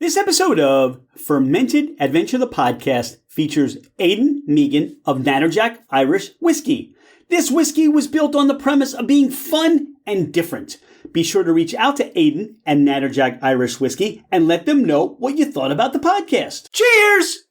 This episode of Fermented Adventure the Podcast features Aidan Mehigan of Natterjack Irish Whiskey. This whiskey was built on the premise of being fun and different. Be sure to reach out to Aidan and Natterjack Irish Whiskey and let them know what you thought about the podcast. Cheers!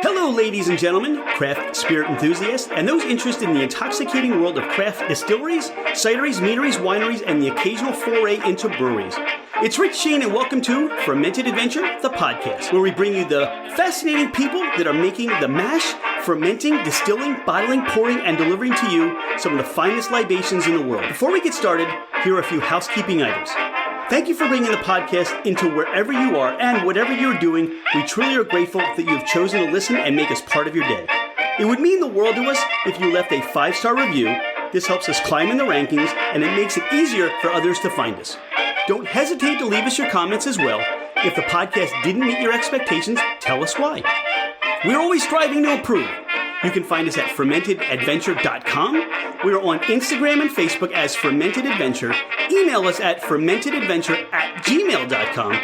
Hello, ladies and gentlemen, craft spirit enthusiasts, and those interested in the intoxicating world of craft distilleries, cideries, meaderies, wineries, and the occasional foray into breweries. It's Rich Shane, and welcome to Fermented Adventure, the podcast, where we bring you the fascinating people that are making the mash, fermenting, distilling, bottling, pouring, and delivering to you some of the finest libations in the world. Before we get started, here are a few housekeeping items. Thank you for bringing the podcast into wherever you are and whatever you're doing. We truly are grateful that you have chosen to listen and make us part of your day. It would mean the world to us if you left a 5-star review. This helps us climb in the rankings, and it makes it easier for others to find us. Don't hesitate to leave us your comments as well. If the podcast didn't meet your expectations, tell us why. We're always striving to improve. You can find us at fermentedadventure.com. We are on Instagram and Facebook as Fermented Adventure. Email us at fermentedadventure@gmail.com.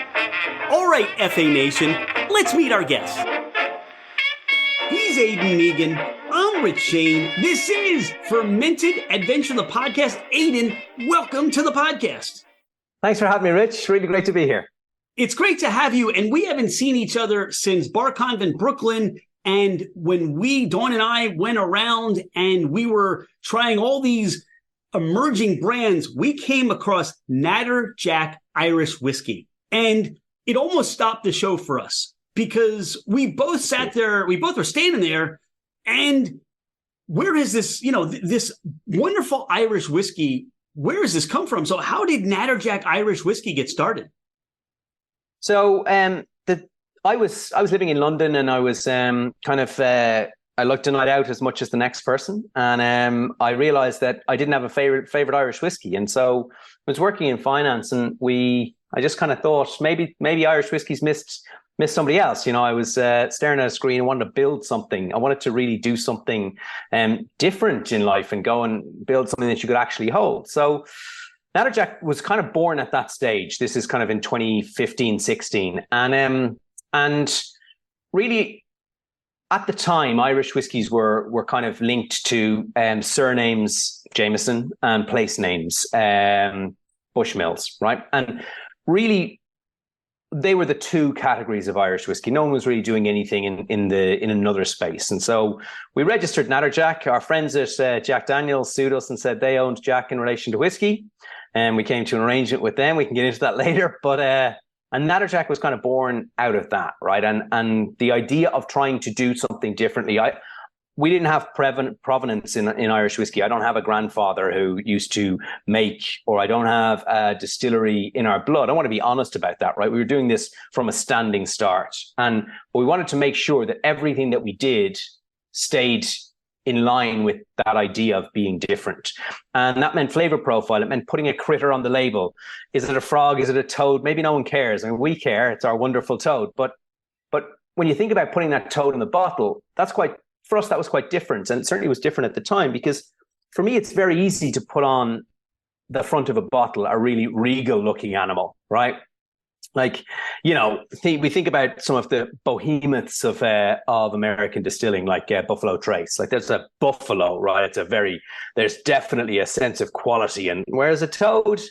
All right, FA Nation, let's meet our guest. He's Aidan Mehigan. I'm Rich Shane. This is Fermented Adventure, the podcast. Aidan, welcome to the podcast. Thanks for having me, Rich. Really great to be here. It's great to have you, and we haven't seen each other since Bar Convent, Brooklyn. And when Dawn and I went around and we were trying all these emerging brands, we came across Natterjack Irish Whiskey. And it almost stopped the show for us because we both sat there, we both were standing there, and where is this, this wonderful Irish whiskey, where does this come from? So how did Natterjack Irish Whiskey get started? So I was living in London, and I was I liked a night out as much as the next person, and I realized that I didn't have a favorite Irish whiskey, and so I was working in finance, and I just kind of thought maybe Irish whiskey's missed somebody else. I was staring at a screen and wanted to build something. I wanted to really do something different in life and go and build something that you could actually hold. So Natterjack was kind of born at that stage. This is kind of in 2015, 16, and really, at the time, Irish whiskies were kind of linked to surnames, Jameson, and place names, Bushmills, right? And really, they were the two categories of Irish whiskey. No one was really doing anything in another space. And so we registered Natterjack. Our friends at Jack Daniels sued us and said they owned Jack in relation to whiskey. And we came to an arrangement with them. We can get into that later. But and Natterjack was kind of born out of that, right? And the idea of trying to do something differently. We didn't have provenance in Irish whiskey. I don't have a grandfather who used to make, or I don't have a distillery in our blood. I want to be honest about that, right? We were doing this from a standing start. And we wanted to make sure that everything that we did stayed in line with that idea of being different. And that meant flavor profile. It meant putting a critter on the label. Is it a frog? Is it a toad? Maybe no one cares. I mean, we care. It's our wonderful toad. But when you think about putting that toad in the bottle, for us, that was quite different. And it certainly was different at the time, because for me, it's very easy to put on the front of a bottle a really regal looking animal, right? Like, we think about some of the behemoths of American distilling, like Buffalo Trace. Like, there's a buffalo, right? There's definitely a sense of quality. And whereas a toad,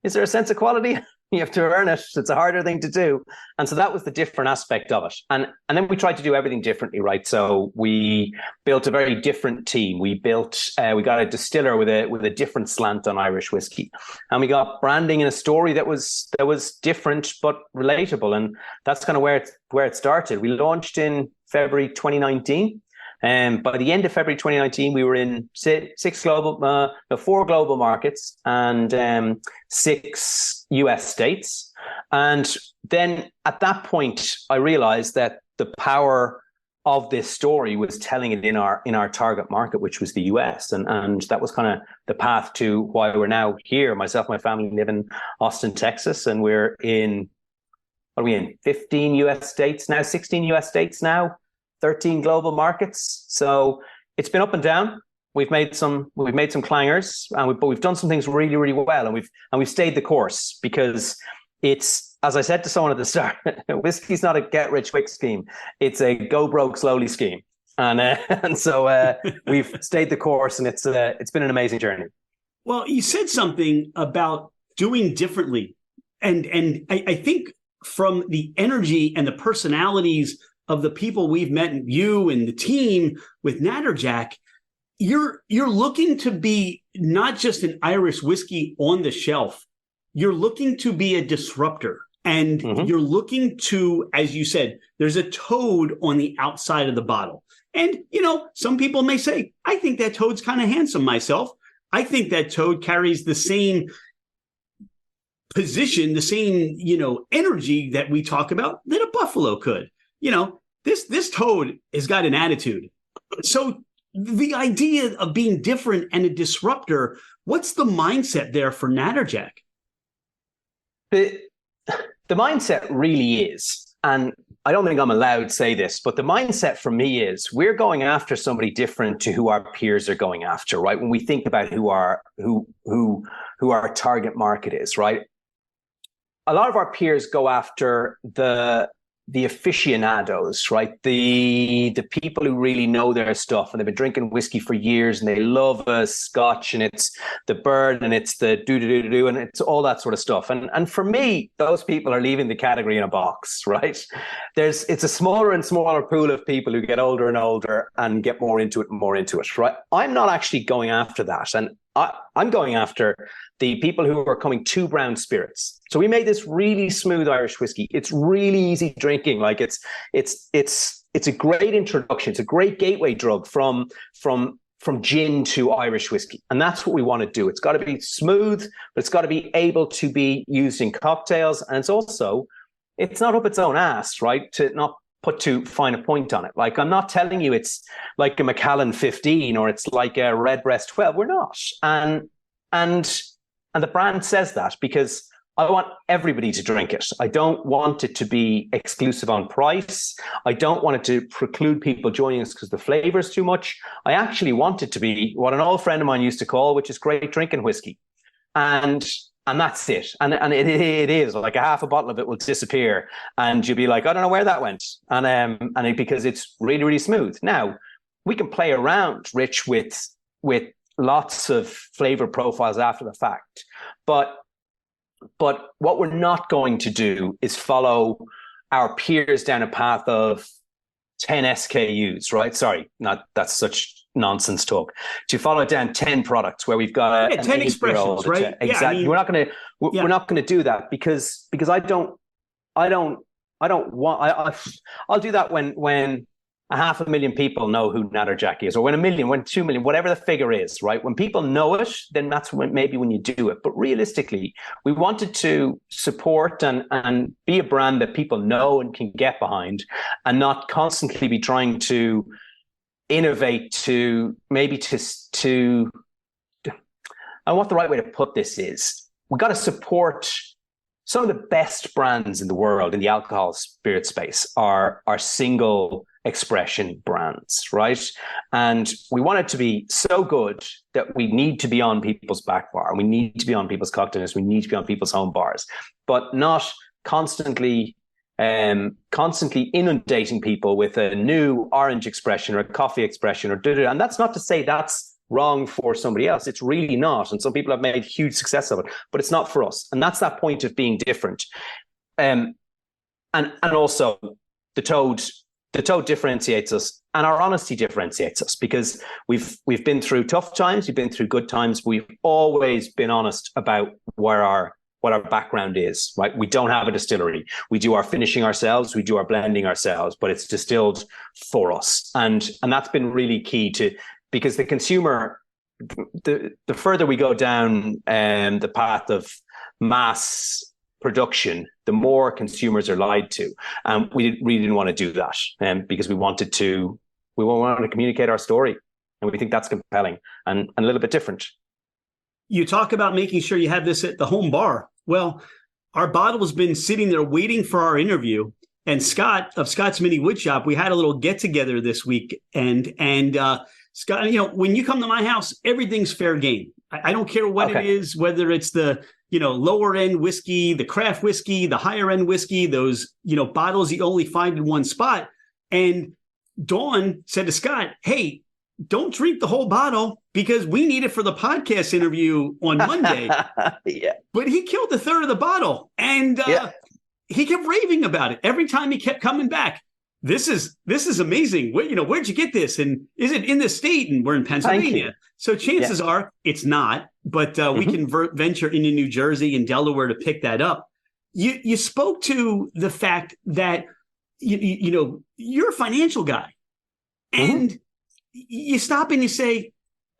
is there a sense of quality? You have to earn it. It's a harder thing to do. And so that was the different aspect of it. And then we tried to do everything differently, right? So we built a very different team. We got a distiller with a different slant on Irish whiskey. And we got branding and a story that was different but relatable. And that's kind of where it started. We launched in February 2019. And by the end of February 2019, we were in 4 global markets and 6 US states. And then at that point, I realized that the power of this story was telling it in our target market, which was the US. And that was kind of the path to why we're now here. Myself and my family live in Austin, Texas, and we're in, 15 US states now, 16 US states now. 13 global markets. So it's been up and down. we've made some clangers, but we've done some things really, really well, and we've stayed the course, because it's, as I said to someone at the start, whiskey's not a get rich quick scheme; it's a go broke slowly scheme, and so we've stayed the course, and it's been an amazing journey. Well, you said something about doing differently, and I think from the energy and the personalities of the people we've met, you and the team with Natterjack, you're looking to be not just an Irish whiskey on the shelf. You're looking to be a disruptor, and you're looking to, as you said, there's a toad on the outside of the bottle. And, some people may say, I think that toad's kind of handsome myself. I think that toad carries the same position, the same, energy that we talk about that a buffalo could. This toad has got an attitude. So the idea of being different and a disruptor, what's the mindset there for Natterjack? The mindset really is, and I don't think I'm allowed to say this, but the mindset for me is we're going after somebody different to who our peers are going after, right? When we think about who our target market is, right? A lot of our peers go after the aficionados, right? The people who really know their stuff, and they've been drinking whiskey for years, and they love a scotch, and it's the burn, and it's the do, and it's all that sort of stuff. And for me, those people are leaving the category in a box, right? It's a smaller and smaller pool of people who get older and older and get more into it, right? I'm not actually going after that. And I'm going after the people who are coming to brown spirits. So we made this really smooth Irish whiskey. It's really easy drinking. Like it's a great introduction. It's a great gateway drug from gin to Irish whiskey. And that's what we want to do. It's got to be smooth, but it's got to be able to be used in cocktails. And it's not up its own ass, right? To not put too fine a point on it. Like, I'm not telling you it's like a Macallan 15 or it's like a Redbreast 12. We're not. And the brand says that because I want everybody to drink it. I don't want it to be exclusive on price. I don't want it to preclude people joining us because the flavor is too much. I actually want it to be what an old friend of mine used to call, which is great drinking whiskey. And that's it. And it is like a half a bottle of it will disappear and you'll be like, I don't know where that went. Because it's really, really smooth. Now we can play around, Rich, with lots of flavor profiles after the fact. But what we're not going to do is follow our peers down a path of 10 SKUs, right? Sorry, that's such nonsense talk. To follow down 10 products where we've got 10 expressions, right? Exactly. We're not going to do that because I'll do that when 500,000 people know who Natterjack is, or when 1 million, when 2 million, whatever the figure is, right? When people know it, then that's when you do it. But realistically, we wanted to support and be a brand that people know and can get behind, and not constantly be trying to innovate to and what the right way to put this is, we got to support some of the best brands in the world in the alcohol spirit space are single expression brands, right? And we want it to be so good that we need to be on people's back bar, and we need to be on people's cocktails, we need to be on people's home bars, but not constantly inundating people with a new orange expression or a coffee expression and that's not to say that's wrong for somebody else. It's really not. And some people have made huge success of it, but it's not for us. And that's that point of being different. And also the toad differentiates us, and our honesty differentiates us, because we've been through tough times, we've been through good times. We've always been honest about what our background is, right? We don't have a distillery. We do our finishing ourselves, we do our blending ourselves, but it's distilled for us. And that's been really key because the consumer, the further we go down the path of mass production, the more consumers are lied to. We really didn't want to do that because we wanted to communicate our story. And we think that's compelling and a little bit different. You talk about making sure you have this at the home bar. Well, our bottle has been sitting there waiting for our interview. And Scott of Scott's Mini Woodshop, we had a little get together this week, and Scott, when you come to my house, everything's fair game. I don't care what it is, whether it's the, lower end whiskey, the craft whiskey, the higher end whiskey, those, bottles you only find in one spot. And Dawn said to Scott, hey, don't drink the whole bottle because we need it for the podcast interview on Monday. Yeah. But he killed a third of the bottle, and he kept raving about it. Every time he kept coming back. This is amazing. Where'd you get this? And is it in the state? And we're in Pennsylvania. So chances are it's not, but we can venture into New Jersey and Delaware to pick that up. You spoke to the fact that, you're a financial guy, and you stop and you say,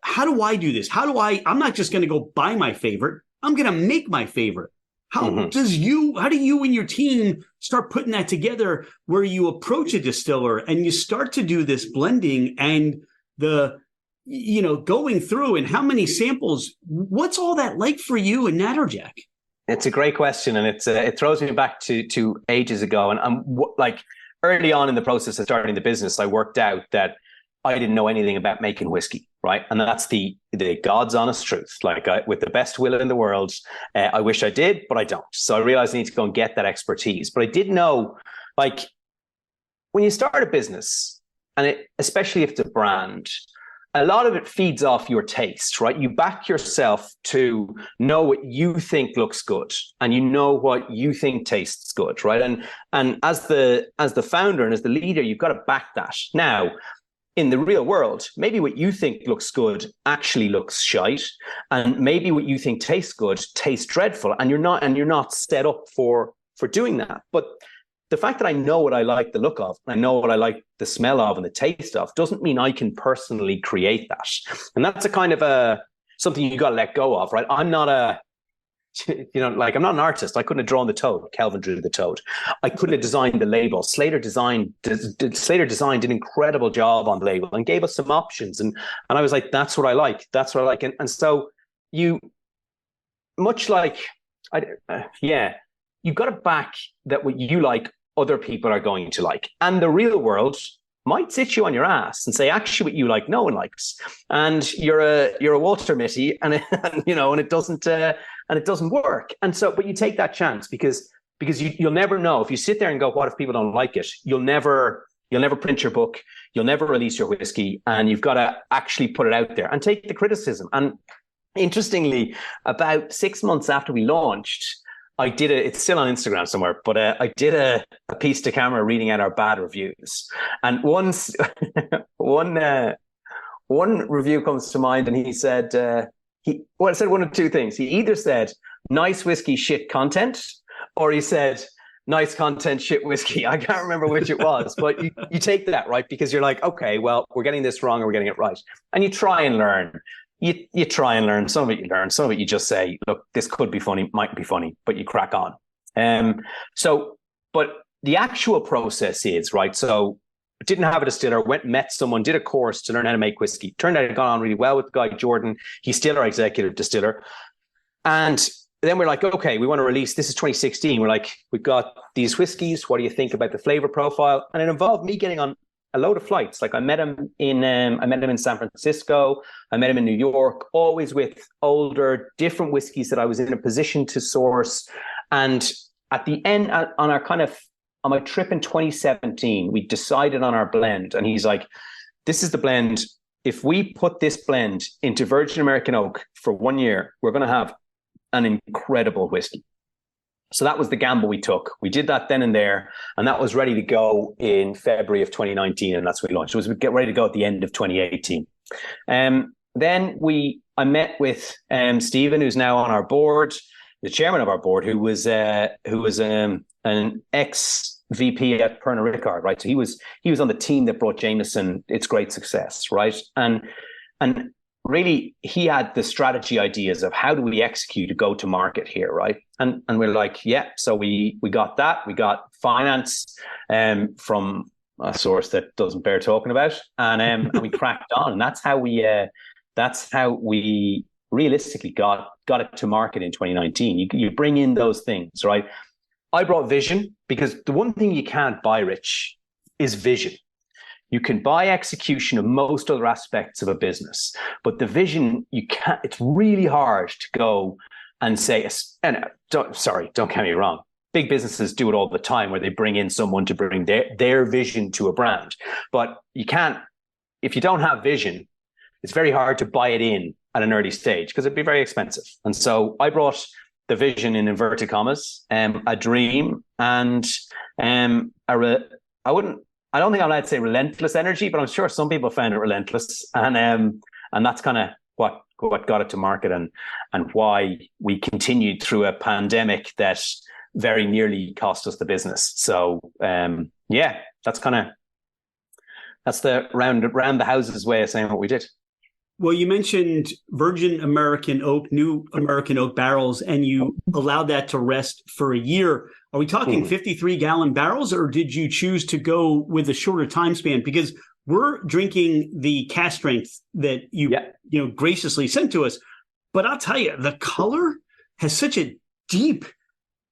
how do I do this? I'm not just going to go buy my favorite. I'm going to make my favorite. How do you and your team start putting that together where you approach a distiller and you start to do this blending and going through, and how many samples? What's all that like for you and Natterjack? It's a great question, and it throws me back to ages ago. And I'm like, early on in the process of starting the business, I worked out that I didn't know anything about making whiskey, right? And that's the God's honest truth. Like, with the best will in the world, I wish I did, but I don't. So I realized I need to go and get that expertise. But I did know, like, when you start a business, and especially if it's a brand, a lot of it feeds off your taste, right? You back yourself to know what you think looks good, and you know what you think tastes good, right? And as the founder and as the leader, you've got to back that. Now, in the real world, maybe what you think looks good actually looks shite, and maybe what you think tastes good tastes dreadful, and you're not set up for doing that. But the fact that I know what I like the look of, I know what I like the smell of and the taste of, doesn't mean I can personally create that. And that's a kind of something you got to let go of, right? I'm not I'm not an artist. I couldn't have drawn the toad. Kelvin drew the toad. I couldn't have designed the label. Slater Design did an incredible job on the label and gave us some options. And I was like, that's what I like. That's what I like. And so you've got to back that what you like, other people are going to like. And the real world might sit you on your ass and say, actually, what you like, no one likes. And you're a Walter Mitty, and it doesn't work. And so, but you take that chance because you'll never know. If you sit there and go, what if people don't like it? You'll never print your book. You'll never release your whiskey, and you've got to actually put it out there and take the criticism. And interestingly, about 6 months after we launched, it's still on Instagram somewhere, but I did a piece to camera reading out our bad reviews. And one review comes to mind, and he said, it said one of two things. He either said, nice whiskey, shit content, or he said, nice content, shit whiskey. I can't remember which it was, but you take that, right? Because you're like, okay, well, we're getting this wrong or we're getting it right. And you try and learn. You try and learn. Some of it you learn. Some of it you just say, look, this could be funny, might be funny, but you crack on. But the actual process is, right, so didn't have a distiller, went and met someone, did a course to learn how to make whiskey. Turned out it got on really well with the guy, Jordan. He's still our executive distiller. And then we're like, okay, we want to release, this is 2016. We're like, we've got these whiskeys. What do you think about the flavor profile? And it involved me getting on a load of flights. Like I met him in San Francisco. I met him in New York, always with older, different whiskeys that I was in a position to source. And at the end, on my trip in 2017, we decided on our blend. And he's like, this is the blend. If we put this blend into Virgin American Oak for 1 year, we're going to have an incredible whiskey. So that was the gamble we took. We did that then and there, and that was ready to go in February of 2019, and that's when we launched. It was get ready to go at the end of 2018. Then I met with Stephen, who's now on our board, the chairman of our board, who was an ex VP at Pernod Ricard, right? So he was on the team that brought Jameson its great success, right? And really, he had the strategy ideas of how do we execute a go-to-market here, right? And we're like, yeah. So we got that. We got finance from a source that doesn't bear talking about, and we cracked on. And that's how we realistically got it to market in 2019. You bring in those things, right? I brought vision, because the one thing you can't buy, Rich, is vision. You can buy execution of most other aspects of a business, but the vision, you can't. It's really hard to go and say, and don't get me wrong. Big businesses do it all the time where they bring in someone to bring their vision to a brand. But you can't, if you don't have vision, it's very hard to buy it in at an early stage because it'd be very expensive. And so I brought the vision in inverted commas, a dream, and I don't think I'm allowed to say relentless energy, but I'm sure some people found it relentless. And that's kind of what got it to market and why we continued through a pandemic that very nearly cost us the business. So that's the round the houses way of saying what we did. Well, you mentioned virgin American oak, new American oak barrels, and you allowed that to rest for a year. Are we talking 53-gallon barrels, or did you choose to go with a shorter time span? Because we're drinking the cast strength that you graciously sent to us. But I'll tell you, the color has such a deep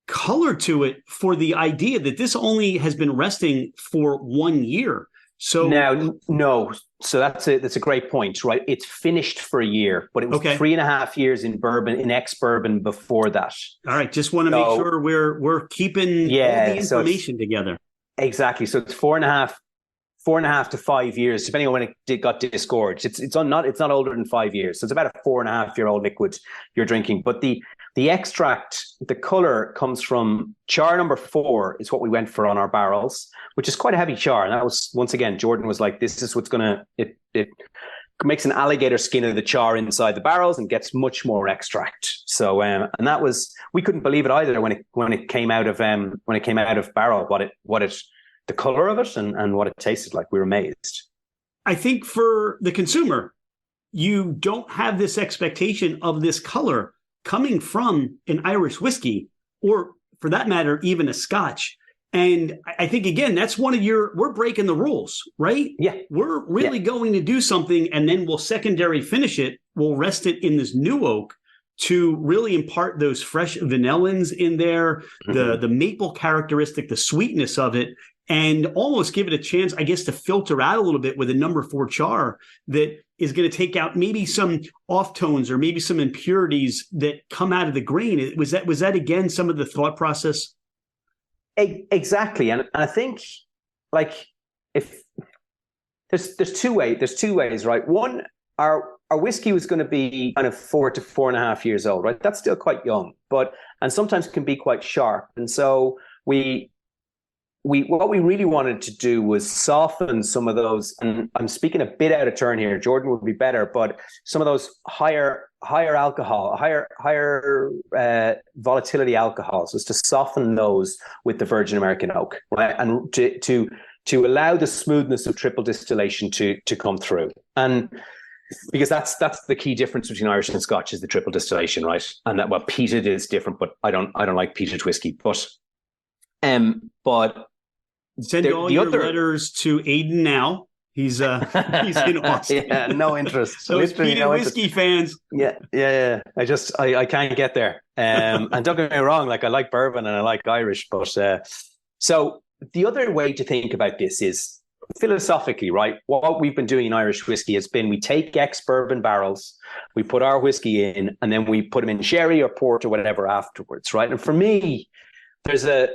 color to it for the idea that this only has been resting for 1 year. So now, no. So that's a great point, right? It's finished for a year, but it was 3.5 years in bourbon, in ex-bourbon before that. All right. Just want to make sure we're keeping all the information together. Exactly. So it's 4.5 to 5 years, depending on when it got disgorged. It's not older than 5 years. So it's about a 4.5-year-old liquid you're drinking. But the extract, the color comes from char number 4 is what we went for on our barrels, which is quite a heavy char. And that was, once again, Jordan was like, this is what's it makes an alligator skin of the char inside the barrels and gets much more extract. So, and that was, we couldn't believe it either when it came out of barrel, the color of it and what it tasted like. We were amazed. I think for the consumer, you don't have this expectation of this color coming from an Irish whiskey, or for that matter, even a Scotch. And I think, again, that's we're breaking the rules, right? Yeah. We're really going to do something, and then we'll secondary finish it. We'll rest it in this new oak to really impart those fresh vanillins in there, the maple characteristic, the sweetness of it, and almost give it a chance, I guess, to filter out a little bit with a number 4 char that is going to take out maybe some off tones or maybe some impurities that come out of the grain. Was that again some of the thought process? Exactly, and I think like if there's two ways, right? One, our whiskey was going to be kind of 4 to 4.5 years old, right? That's still quite young, and sometimes can be quite sharp, and so what we really wanted to do was soften some of those, and I'm speaking a bit out of turn here, Jordan would be better, but some of those higher alcohol, higher volatility alcohols, was to soften those with the virgin American oak, right? And to allow the smoothness of triple distillation to come through. And because that's the key difference between Irish and Scotch is the triple distillation, right? And that, well, peated is different, but I don't like peated whiskey, but send all your letters to Aidan now. He's in Austin. Yeah, no interest. Those peated whiskey fans. Yeah. I can't get there. And don't get me wrong, like I like bourbon and I like Irish, but so the other way to think about this is philosophically, right? What we've been doing in Irish whiskey has been we take ex-bourbon barrels, we put our whiskey in, and then we put them in sherry or port or whatever afterwards, right? And for me, there's a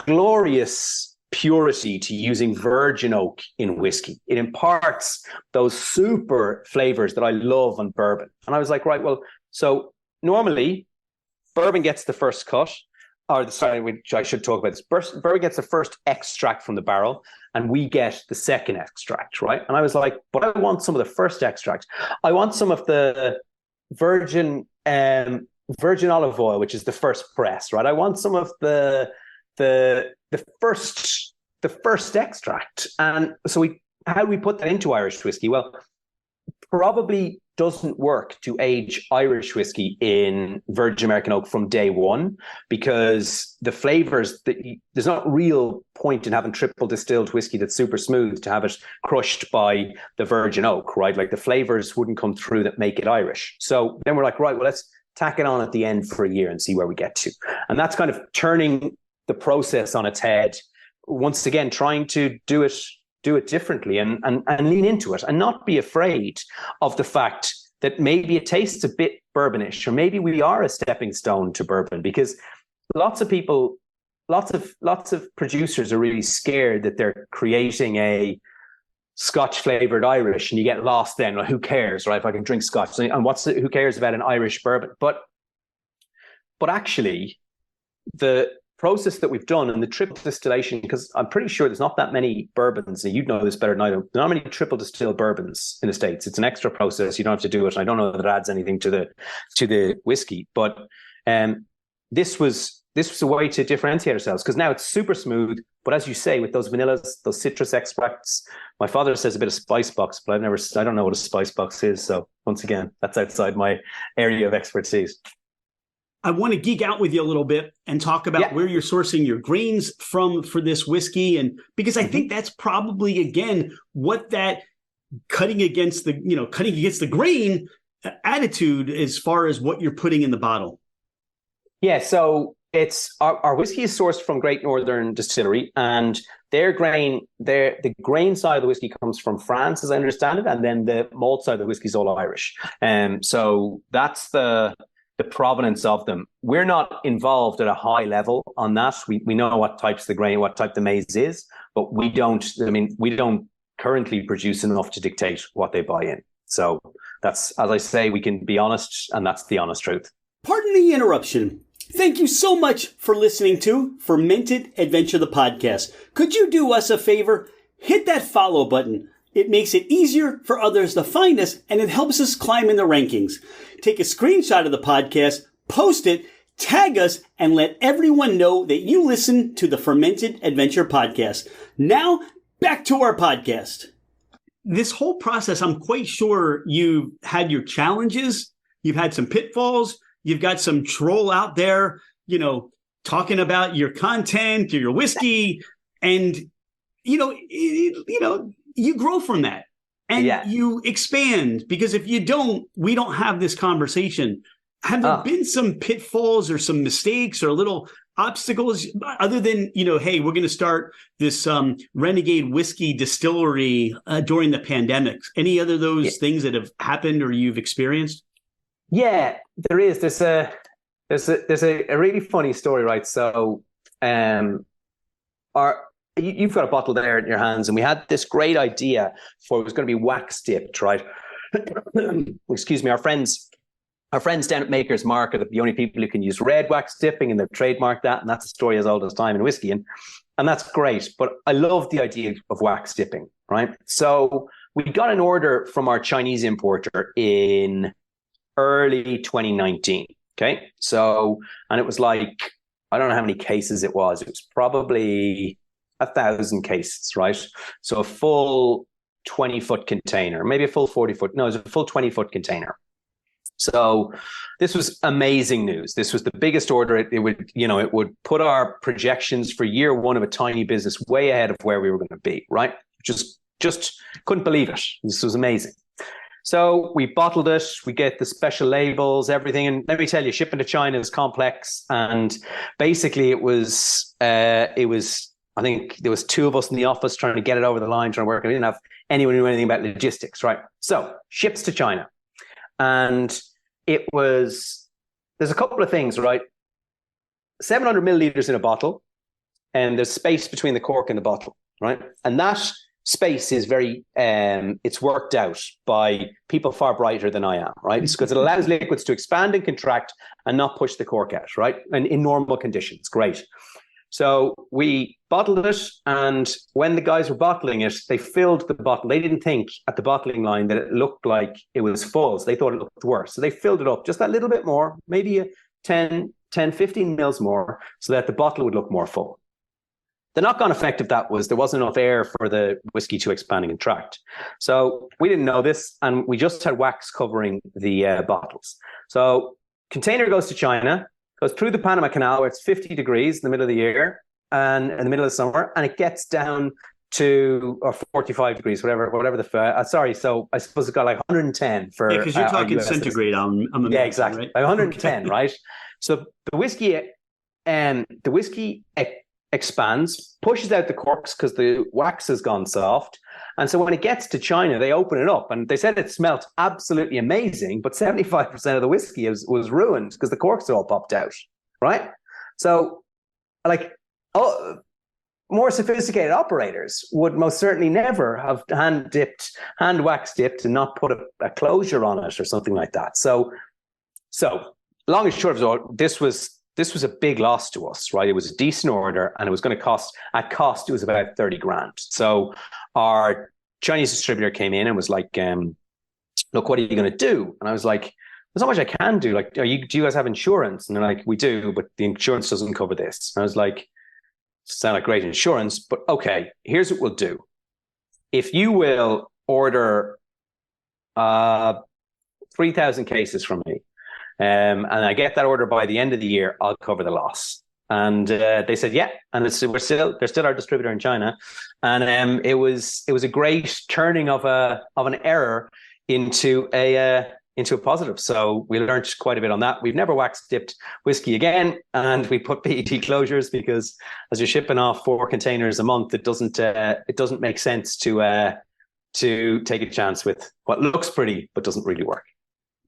glorious purity to using virgin oak in whiskey. It imparts those super flavors that I love on bourbon. And I was like, right, well, so normally bourbon gets the first cut, which I should talk about this. Bourbon gets the first extract from the barrel, and we get the second extract, right? And I was like, but I want some of the first extract. I want some of the virgin olive oil, which is the first press, right? I want some of the first extract. And so how do we put that into Irish whiskey? Well, probably doesn't work to age Irish whiskey in virgin American oak from day one, because the flavors there's not real point in having triple distilled whiskey that's super smooth to have it crushed by the virgin oak, right? Like the flavors wouldn't come through that make it Irish. So then we're like, right, well, let's tack it on at the end for a year and see where we get to. And that's kind of turning the process on its head. Once again, trying to do it do it differently and lean into it and not be afraid of the fact that maybe it tastes a bit bourbonish, or maybe we are a stepping stone to bourbon, because lots of people, lots of producers are really scared that they're creating a Scotch flavored Irish, and you get lost then. Well, who cares, right? If I can drink Scotch, and who cares about an Irish bourbon? But actually, the process that we've done and the triple distillation, because I'm pretty sure there's not that many bourbons, and you'd know this better than I do. There are not many triple distilled bourbons in the States. It's an extra process. You don't have to do it. And I don't know that it adds anything to the whiskey, but this was a way to differentiate ourselves, because now it's super smooth. But as you say, with those vanillas, those citrus extracts, my father says a bit of spice box, but I don't know what a spice box is. So once again, that's outside my area of expertise. I want to geek out with you a little bit and talk about where you're sourcing your grains from for this whiskey. And because I think that's probably, again, what that cutting against the grain attitude as far as what you're putting in the bottle. Yeah. So it's our whiskey is sourced from Great Northern Distillery, and the grain side of the whiskey comes from France, as I understand it. And then the malt side of the whiskey is all Irish. So that's the provenance of them. We're not involved at a high level on that. We know what types the grain, what type the maize is, but we don't currently produce enough to dictate what they buy in. So that's, as I say, we can be honest, and that's the honest truth. Pardon the interruption. Thank you so much for listening to Fermented Adventure, the podcast. Could you do us a favor? Hit that follow button. It makes it easier for others to find us, and it helps us climb in the rankings. Take a screenshot of the podcast, post it, tag us, and let everyone know that you listen to the Fermented Adventure podcast. Now, back to our podcast. This whole process, I'm quite sure you've had your challenges. You've had some pitfalls. You've got some troll out there, talking about your content or your whiskey, and, you grow from that and you expand, because if you don't, we don't have this conversation. Have there been some pitfalls or some mistakes or little obstacles other than, hey, we're going to start this renegade whiskey distillery during the pandemic? Any other those things that have happened or you've experienced? Yeah, there is. There's a really funny story, right? So you've got a bottle there in your hands, and we had this great idea for it was going to be wax dipped, right? Excuse me. Our friends down at Maker's Market are the only people who can use red wax dipping, and they've trademarked that, and that's a story as old as time in whiskey, and that's great. But I love the idea of wax dipping, right? So we got an order from our Chinese importer in early 2019. Okay, so, and it was like, I don't know how many cases it was. It was probably 1,000 cases, right? So a full 20-foot container, maybe a full 40-foot. No, it was a full 20-foot container. So this was amazing news. This was the biggest order. It would put our projections for year one of a tiny business way ahead of where we were going to be, right? Just couldn't believe it. This was amazing. So we bottled it. We get the special labels, everything. And let me tell you, shipping to China is complex. And basically it was, I think there was two of us in the office trying to get it over the line, trying to work. And we didn't have anyone who knew anything about logistics, right? So ships to China. And there's a couple of things, right? 700 milliliters in a bottle, and there's space between the cork and the bottle, right? And that space is very, it's worked out by people far brighter than I am, right? Because it allows liquids to expand and contract and not push the cork out, right? And in normal conditions, great. So we bottled it, and when the guys were bottling it, they filled the bottle. They didn't think at the bottling line that it looked like it was full, so they thought it looked worse. So they filled it up just a little bit more, maybe 10, 15 mils more, so that the bottle would look more full. The knock-on effect of that was there wasn't enough air for the whiskey to expand and contract. So we didn't know this, and we just had wax covering the bottles. So container goes to China, goes through the Panama Canal where it's 50 degrees in the middle of the year and in the middle of the summer, and it gets down to, or 45 degrees, whatever the, sorry, so I suppose it got like 110 for... Yeah, because you're talking centigrade on the yeah, exactly, right? Like 110, okay. Right? So the whiskey expands, pushes out the corks because the wax has gone soft. And so when it gets to China, they open it up and they said it smelt absolutely amazing, but 75% of the whiskey was ruined because the corks all popped out, right? So like, more sophisticated operators would most certainly never have hand wax dipped and not put a closure on it or something like that. So long and short of it all, this was a big loss to us, right? It was a decent order and it was going to cost, it was about 30 grand. So our Chinese distributor came in and was like, look, what are you going to do? And I was like, there's not much I can do. Like, do you guys have insurance? And they're like, we do, but the insurance doesn't cover this. And I was like, sound like great insurance, but okay, here's what we'll do. If you will order 3,000 cases from me, and I get that order by the end of the year, I'll cover the loss. And they said, yeah. And they're still our distributor in China. And it was a great turning of an error into a positive. So we learned quite a bit on that. We've never wax dipped whiskey again, and we put PET closures because as you're shipping off 4 containers a month, it doesn't make sense to take a chance with what looks pretty but doesn't really work.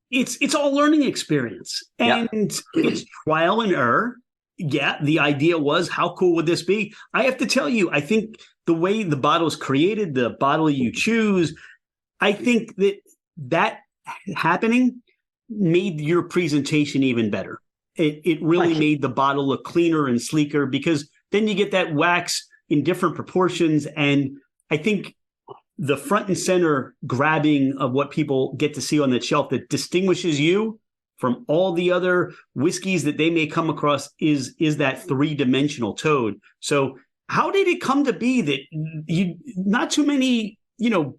It's all learning experience, and it's trial and error. Yeah, the idea was, how cool would this be? I have to tell you, I think the way the bottle is created, the bottle you choose, I think that happening made your presentation even better. It really made the bottle look cleaner and sleeker, because then you get that wax in different proportions. And I think the front and center grabbing of what people get to see on that shelf that distinguishes you from all the other whiskeys that they may come across is that 3-dimensional toad. So how did it come to be that not too many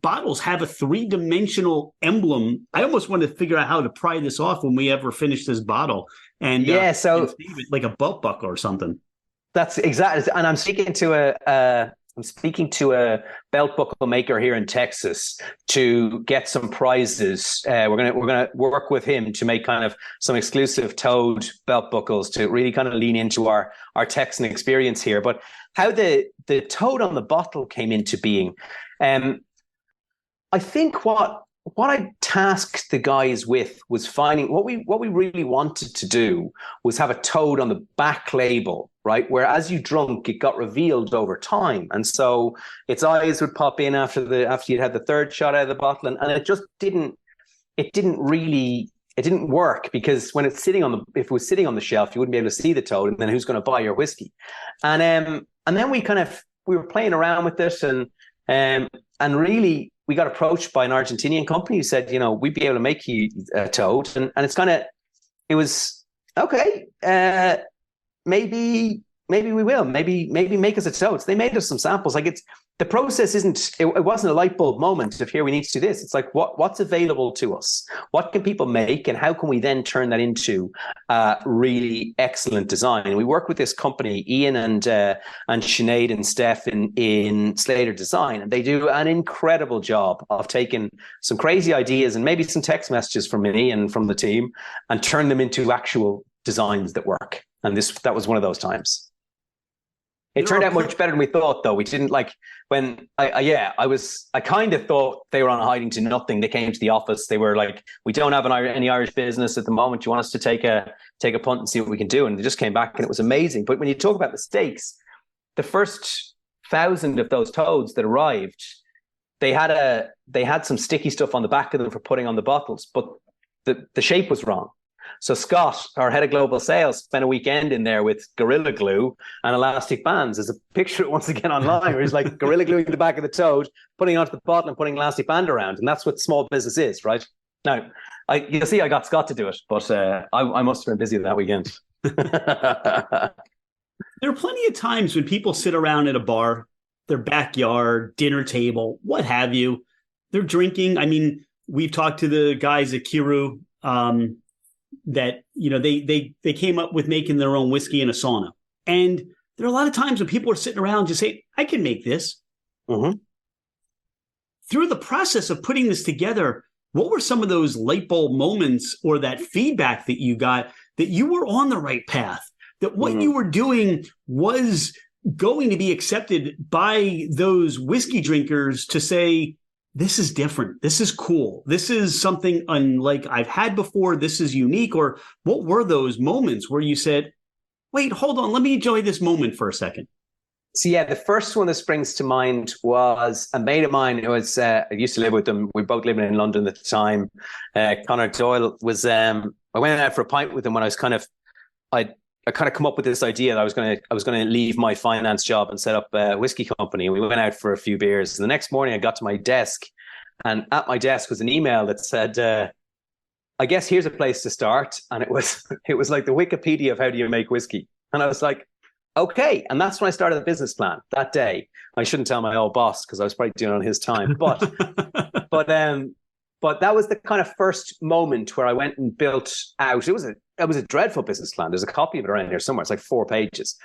bottles have a 3-dimensional emblem? I almost want to figure out how to pry this off when we ever finish this bottle. And and save it like a belt buckle or something. That's exactly. And I'm speaking to a belt buckle maker here in Texas to get some prizes. We're gonna work with him to make kind of some exclusive toad belt buckles to really kind of lean into our Texan experience here. But how the toad on the bottle came into being, I think what I tasked the guys with was finding what we really wanted to do was have a toad on the back label, right? Where as you drunk, it got revealed over time. And so its eyes would pop in after you'd had the third shot out of the bottle. And it just didn't work, because when if it was sitting on the shelf, you wouldn't be able to see the toad, and then who's going to buy your whiskey? And then we were playing around with this and really, we got approached by an Argentinian company who said, we'd be able to make you a toad. And it was, okay, maybe we will, maybe make us a toad. So they made us some samples. Like the process it wasn't a light bulb moment of here, we need to do this. It's like, what's available to us? What can people make? And how can we then turn that into really excellent design? And we work with this company, Ian and Sinead and Steph in Slater Design. And they do an incredible job of taking some crazy ideas and maybe some text messages from me and from the team and turn them into actual designs that work. And that was one of those times. It turned out much better than we thought, though. We didn't when I kind of thought they were on a hiding to nothing. They came to the office. They were like, we don't have any Irish business at the moment. Do you want us to take a punt and see what we can do? And they just came back and it was amazing. But when you talk about the stakes, the first 1,000 of those toads that arrived, they had some sticky stuff on the back of them for putting on the bottles, but the shape was wrong. So Scott, our head of global sales, spent a weekend in there with Gorilla Glue and elastic bands. There's a picture once again online where he's like Gorilla Gluing the back of the toad, putting it onto the bottle and putting elastic band around. And that's what small business is, right? Now, you'll see I got Scott to do it, but I must have been busy that weekend. There are plenty of times when people sit around at a bar, their backyard, dinner table, what have you. They're drinking. I mean, we've talked to the guys at Kiru, that they came up with making their own whiskey in a sauna. And there are a lot of times when people are sitting around just say, I can make this. Mm-hmm. Through the process of putting this together, what were some of those light bulb moments or that feedback that you got that you were on the right path, that what you were doing was going to be accepted by those whiskey drinkers to say, this is different. This is cool. This is something unlike I've had before. This is unique. Or what were those moments where you said, wait, hold on, let me enjoy this moment for a second? So yeah, the first one that springs to mind was a mate of mine who was, I used to live with them. We were both living in London at the time. Connor Doyle was, I went out for a pint with him when I was I kind of come up with this idea that I was going to leave my finance job and set up a whiskey company. And we went out for a few beers. And the next morning I got to my desk, and at my desk was an email that said, I guess here's a place to start. And it was like the Wikipedia of how do you make whiskey. And I was like, okay. And that's when I started the business plan that day. I shouldn't tell my old boss because I was probably doing it on his time. But that was the kind of first moment where I went and built out. It was a dreadful business plan. There's a copy of it around here somewhere. It's like 4 pages.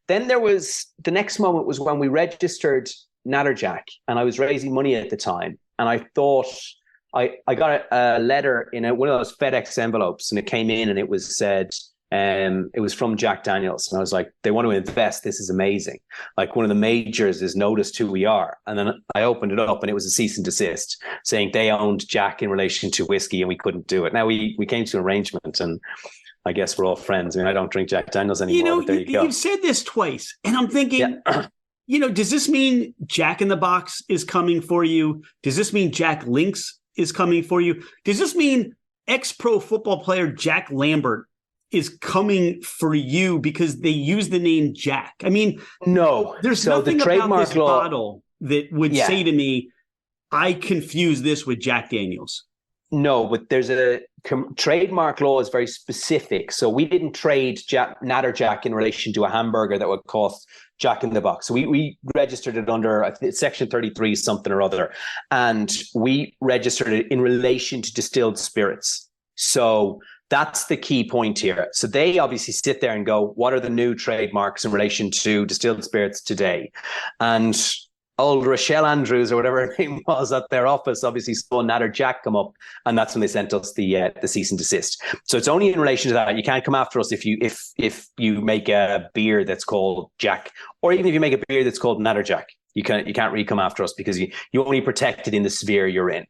Then the next moment was when we registered Natterjack, and I was raising money at the time. And I thought I got a letter in one of those FedEx envelopes, and it came in and it was said, it was from Jack Daniels. And I was like, they want to invest. This is amazing. Like, one of the majors has noticed who we are. And then I opened it up and it was a cease and desist saying they owned Jack in relation to whiskey and we couldn't do it. Now we came to an arrangement, and I guess we're all friends. I mean, I don't drink Jack Daniels anymore, but there you go. You've said this twice, and I'm thinking, does this mean Jack in the Box is coming for you? Does this mean Jack Links is coming for you? Does this mean ex-pro football player Jack Lambert is coming for you because they use the name Jack? I mean, no, there's nothing about this bottle that would say to me, I confuse this with Jack Daniels. No, but there's a trademark law is very specific. So we didn't trade Natterjack in relation to a hamburger that would cost Jack in the Box. So we registered it under Section 33 something or other, and we registered it in relation to distilled spirits. So that's the key point here. So they obviously sit there and go, what are the new trademarks in relation to distilled spirits today? And old Rochelle Andrews, or whatever her name was, at their office obviously saw Natterjack come up, and that's when they sent us the cease and desist. So it's only in relation to that. You can't come after us if you make a beer that's called Jack, or even if you make a beer that's called Natterjack. You can't really come after us because you only protect it in the sphere you're in.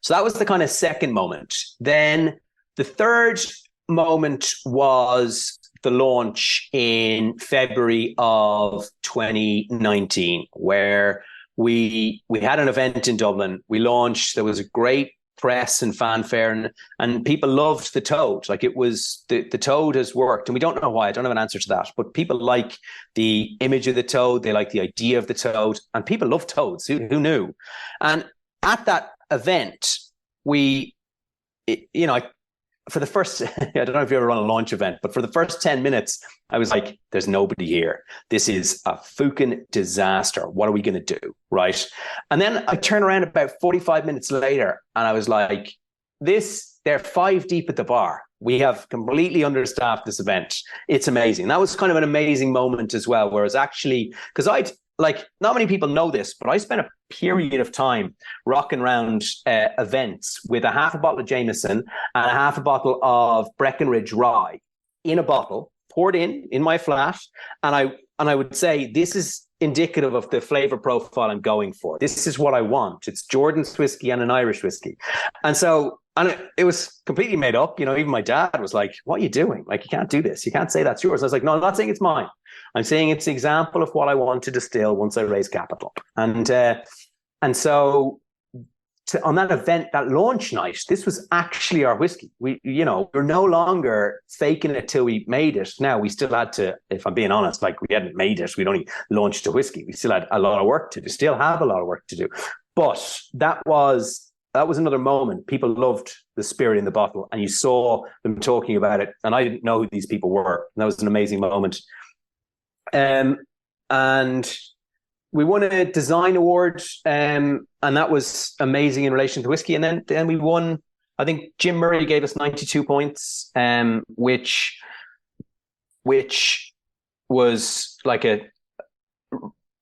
So that was the kind of second moment. Then the third moment was the launch in February of 2019, where we had an event in Dublin. We launched. There was a great press and fanfare, and people loved the Toad. Like, it was the Toad has worked, and we don't know why. I don't have an answer to that, but people like the image of the Toad. They like the idea of the Toad, and people love Toads. Who knew? And at that event, for the first, I don't know if you ever run a launch event, but for the first 10 minutes, I was like, there's nobody here. This is a fucking disaster. What are we going to do? Right. And then I turn around about 45 minutes later, and I was like, they're 5 deep at the bar. We have completely understaffed this event. It's amazing. That was kind of an amazing moment as well, whereas actually, because not many people know this, but I spent a period of time rocking around events with a half a bottle of Jameson and a half a bottle of Breckenridge rye in a bottle, poured in my flat. And I would say, this is indicative of the flavor profile I'm going for. This is what I want. It's Jordan's whiskey and an Irish whiskey. And it was completely made up. Even my dad was like, what are you doing? Like, you can't do this. You can't say that's yours. I was like, no, I'm not saying it's mine. I'm saying it's an example of what I want to distill once I raise capital. And so on that event, that launch night, this was actually our whiskey. We're no longer faking it till we made it. Now, we still had to, if I'm being honest, like, we hadn't made it. We'd only launched a whiskey. We still had a lot of work to do, still have a lot of work to do. But that was another moment. People loved the spirit in the bottle, and you saw them talking about it. And I didn't know who these people were. And that was an amazing moment. And we won a design award, and that was amazing in relation to whiskey. And then we won, I think Jim Murray gave us 92 points, which was like a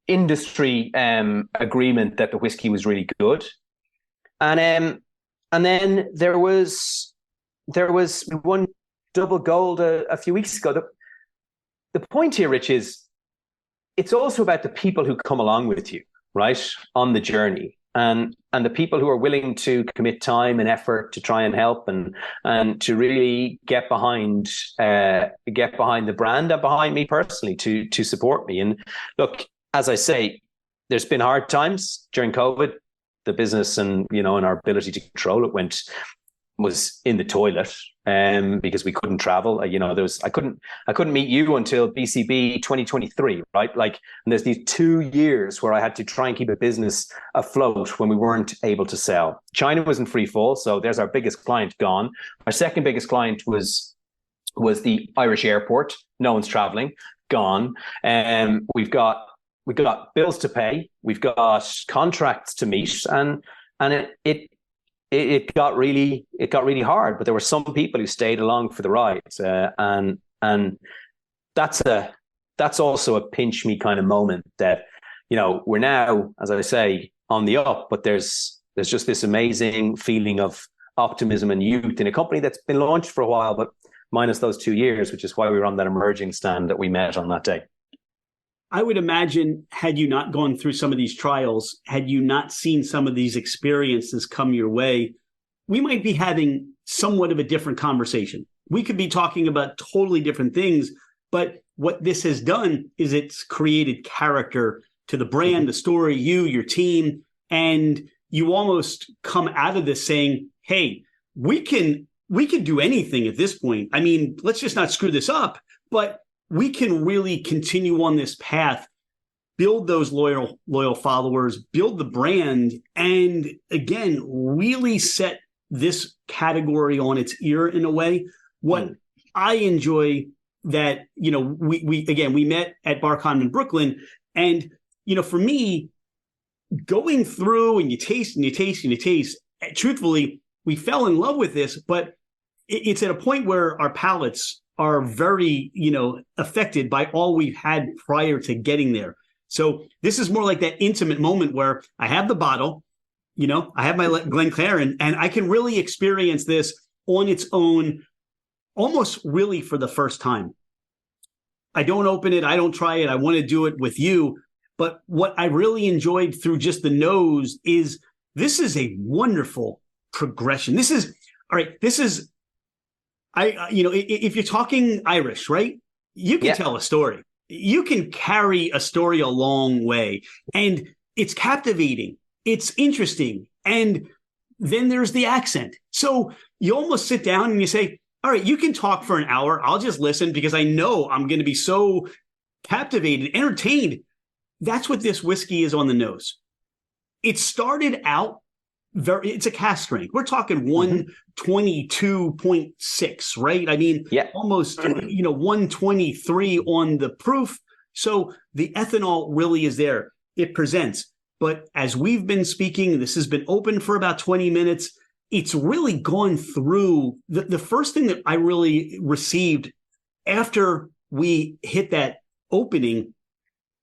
industry agreement that the whiskey was really good. And then there was we won double gold a few weeks ago. The point here, Rich, is it's also about the people who come along with you, right, on the journey, and the people who are willing to commit time and effort to try and help and to really get behind the brand and behind me personally to support me. And look, as I say, there's been hard times during COVID. The business and our ability to control it was in the toilet, because we couldn't travel. I couldn't meet you until BCB 2023, right? Like, and there's these 2 years where I had to try and keep a business afloat when we weren't able to sell. China was in free fall, so there's our biggest client gone. Our second biggest client was the Irish airport. No one's traveling, gone. We've got bills to pay. We've got contracts to meet, and it got really hard. But there were some people who stayed along for the ride, and that's also a pinch me kind of moment that we're now, as I say, on the up. But there's just this amazing feeling of optimism and youth in a company that's been launched for a while, but minus those 2 years, which is why we were on that emerging stand that we met on that day. I would imagine, had you not gone through some of these trials, had you not seen some of these experiences come your way, we might be having somewhat of a different conversation. We could be talking about totally different things, but what this has done is it's created character to the brand, the story, your team, and you almost come out of this saying, hey, we can do anything at this point. I mean, let's just not screw this up, but we can really continue on this path, build those loyal followers, build the brand, and again, really set this category on its ear in a way. What I enjoy that, we met at BarCon in Brooklyn, and, for me, going through and you taste, truthfully, we fell in love with this, but it's at a point where our palates are very, affected by all we've had prior to getting there. So this is more like that intimate moment where I have the bottle, I have my Glencairn, and I can really experience this on its own, almost really for the first time. I don't open it. I don't try it. I want to do it with you. But what I really enjoyed through just the nose is this is a wonderful progression. If you're talking Irish, right, you can tell a story. You can carry a story a long way, and it's captivating. It's interesting. And then there's the accent. So you almost sit down and you say, all right, you can talk for an hour. I'll just listen because I know I'm going to be so captivated, entertained. That's what this whiskey is on the nose. It started out it's a cask strength. We're talking 122.6, right? I mean, almost, 123 on the proof. So the ethanol really is there. It presents. But as we've been speaking, this has been open for about 20 minutes. It's really gone through. The first thing that I really received after we hit that opening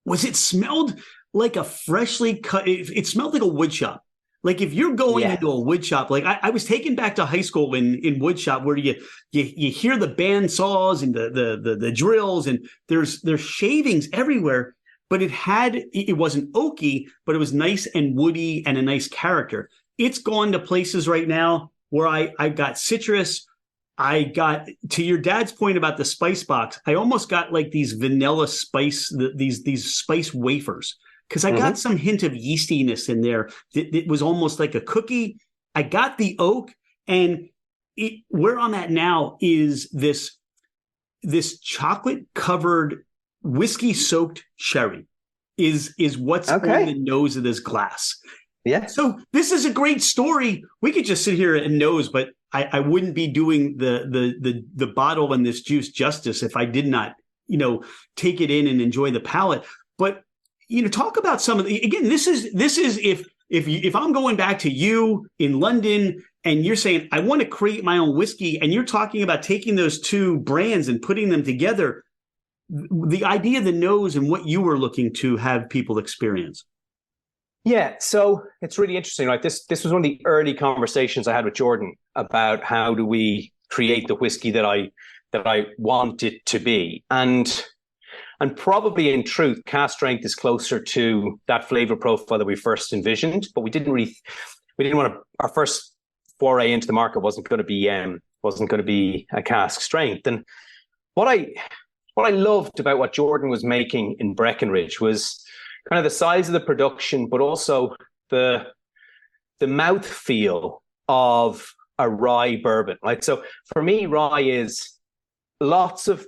was it smelled like a freshly cut. It smelled like a wood shop. Like if you're going into a wood shop, like I was taken back to high school in wood shop where you hear the band saws and the drills and there's shavings everywhere, but it wasn't oaky, but it was nice and woody and a nice character. It's gone to places right now where I got citrus. I got, to your dad's point about the spice box, I almost got like these vanilla spice, these spice wafers. Because I got some hint of yeastiness in there. It was almost like a cookie. I got the oak, and where I'm at now is this chocolate-covered, whiskey-soaked sherry is what's on the nose of this glass. Yeah. So this is a great story. We could just sit here and nose, but I wouldn't be doing the bottle and this juice justice if I did not, take it in and enjoy the palate. But talk about some of the, again, this is if I'm going back to you in London and you're saying, I want to create my own whiskey, and you're talking about taking those two brands and putting them together, the idea of the nose and what you were looking to have people experience. Yeah. So it's really interesting, right? This was one of the early conversations I had with Jordan about how do we create the whiskey that I want it to be. And And probably in truth, cask strength is closer to that flavor profile that we first envisioned, but we didn't want to, our first foray into the market wasn't going to be a cask strength. And what I loved about what Jordan was making in Breckenridge was kind of the size of the production, but also the mouthfeel of a rye bourbon, right? So for me, rye is lots of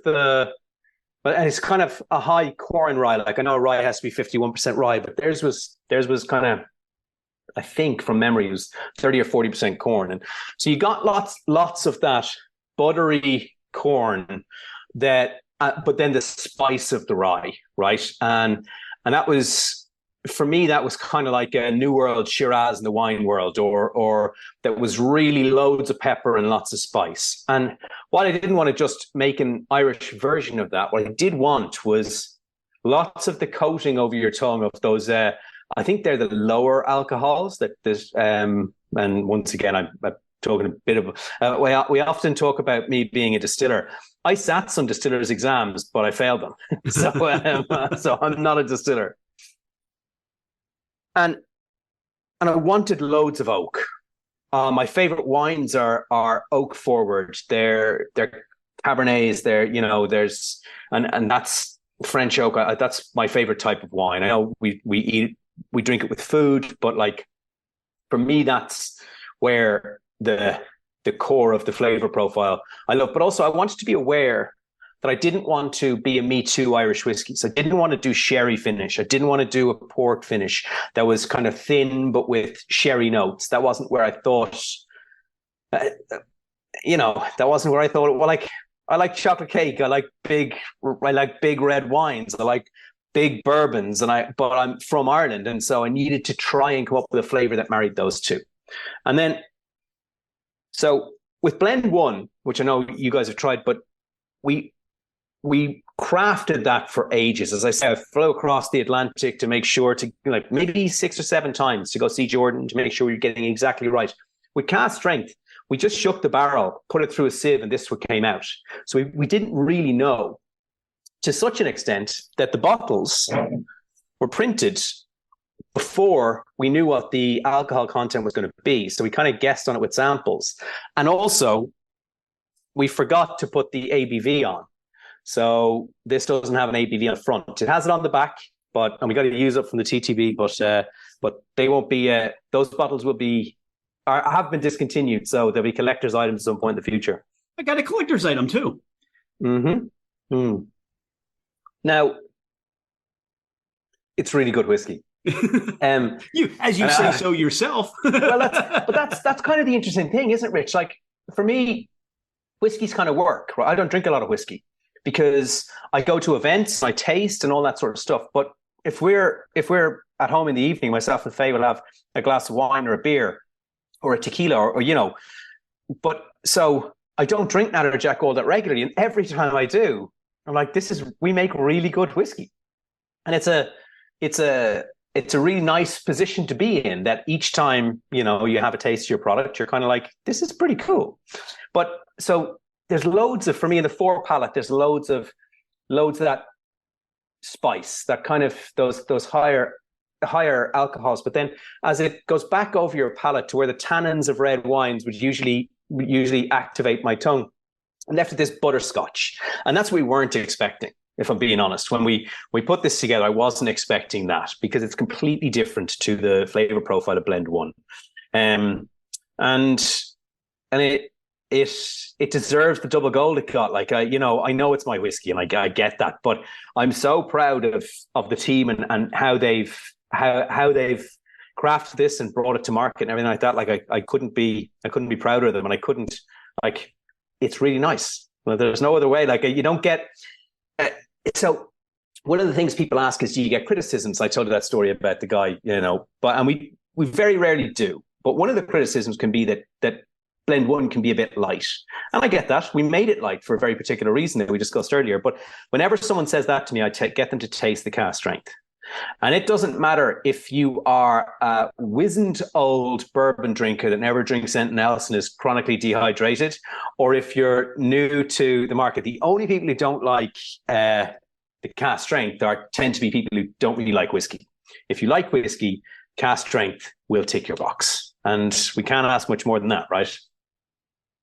and it's kind of a high corn rye. Like I know rye has to be 51% rye, but theirs was kind of, I think from memory, it was 30 or 40% corn. And so you got lots of that buttery corn that, but then the spice of the rye, right? And that was, for me, that was kind of like a New World Shiraz in the wine world, or that was really loads of pepper and lots of spice. And what I didn't want to just make an Irish version of that, what I did want was lots of the coating over your tongue of those, I think they're the lower alcohols that there's, and once again, I'm talking a bit of, we often talk about me being a distiller. I sat some distillers exams, but I failed them. So I'm not a distiller. And I wanted loads of oak. My favorite wines are oak forward. They're Cabernets. There's and that's French oak. That's my favorite type of wine. I know we drink it with food, but like for me, that's where the core of the flavor profile I love. But also I wanted to be aware that I didn't want to be a Me Too Irish whiskey. So I didn't want to do sherry finish. I didn't want to do a port finish that was kind of thin, but with sherry notes. That wasn't where I thought, that wasn't where I thought, well, like, I like chocolate cake. I like big red wines. I like big bourbons. But I'm from Ireland. And so I needed to try and come up with a flavor that married those two. And then, so with Blend One, which I know you guys have tried, but we crafted that for ages. As I said, I flew across the Atlantic to make sure to, like, maybe 6 or 7 times to go see Jordan to make sure you're getting exactly right. With cask strength, we just shook the barrel, put it through a sieve, and this is what came out. So we didn't really know, to such an extent that the bottles were printed before we knew what the alcohol content was going to be. So we kind of guessed on it with samples. And also, we forgot to put the ABV on. So this doesn't have an ABV on the front. It has it on the back, and we got to use it from the TTB, but they won't be, those bottles have been discontinued. So there'll be collector's items at some point in the future. I got a collector's item too. Mm-hmm. Mm. Now, it's really good whiskey. You say so yourself. Well, that's kind of the interesting thing, isn't it, Rich? Like for me, whiskey's kind of work, right? I don't drink a lot of whiskey because I go to events, I taste and all that sort of stuff. But if we're at home in the evening, myself and Faye will have a glass of wine or a beer or a tequila or but so I don't drink Natterjack all that regularly. And every time I do, I'm like, we make really good whiskey. And it's a really nice position to be in, that each time, you have a taste of your product, you're kind of like, this is pretty cool. But so there's loads of, for me in the 4 palette, there's loads of that spice, that kind of those higher alcohols. But then as it goes back over your palate to where the tannins of red wines would usually activate my tongue, I'm left with this butterscotch. And that's what we weren't expecting, if I'm being honest. When we put this together, I wasn't expecting that, because it's completely different to the flavor profile of Blend One. And it deserves the double gold it got. Like, I know it's my whiskey and I get that, but I'm so proud of the team and how they've crafted this and brought it to market and everything like that. Like I couldn't be prouder of them, and it's really nice. Well, there's no other way. Like, you don't get. So one of the things people ask is, do you get criticisms? I told you that story about the guy, and we very rarely do. But one of the criticisms can be that Blend One can be a bit light. And I get that. We made it light for a very particular reason that we discussed earlier. But whenever someone says that to me, I get them to taste the cask strength. And it doesn't matter if you are a wizened old bourbon drinker that never drinks anything else and is chronically dehydrated, or if you're new to the market. The only people who don't like the cast strength tend to be people who don't really like whiskey. If you like whiskey, cast strength will tick your box. And we can't ask much more than that, right?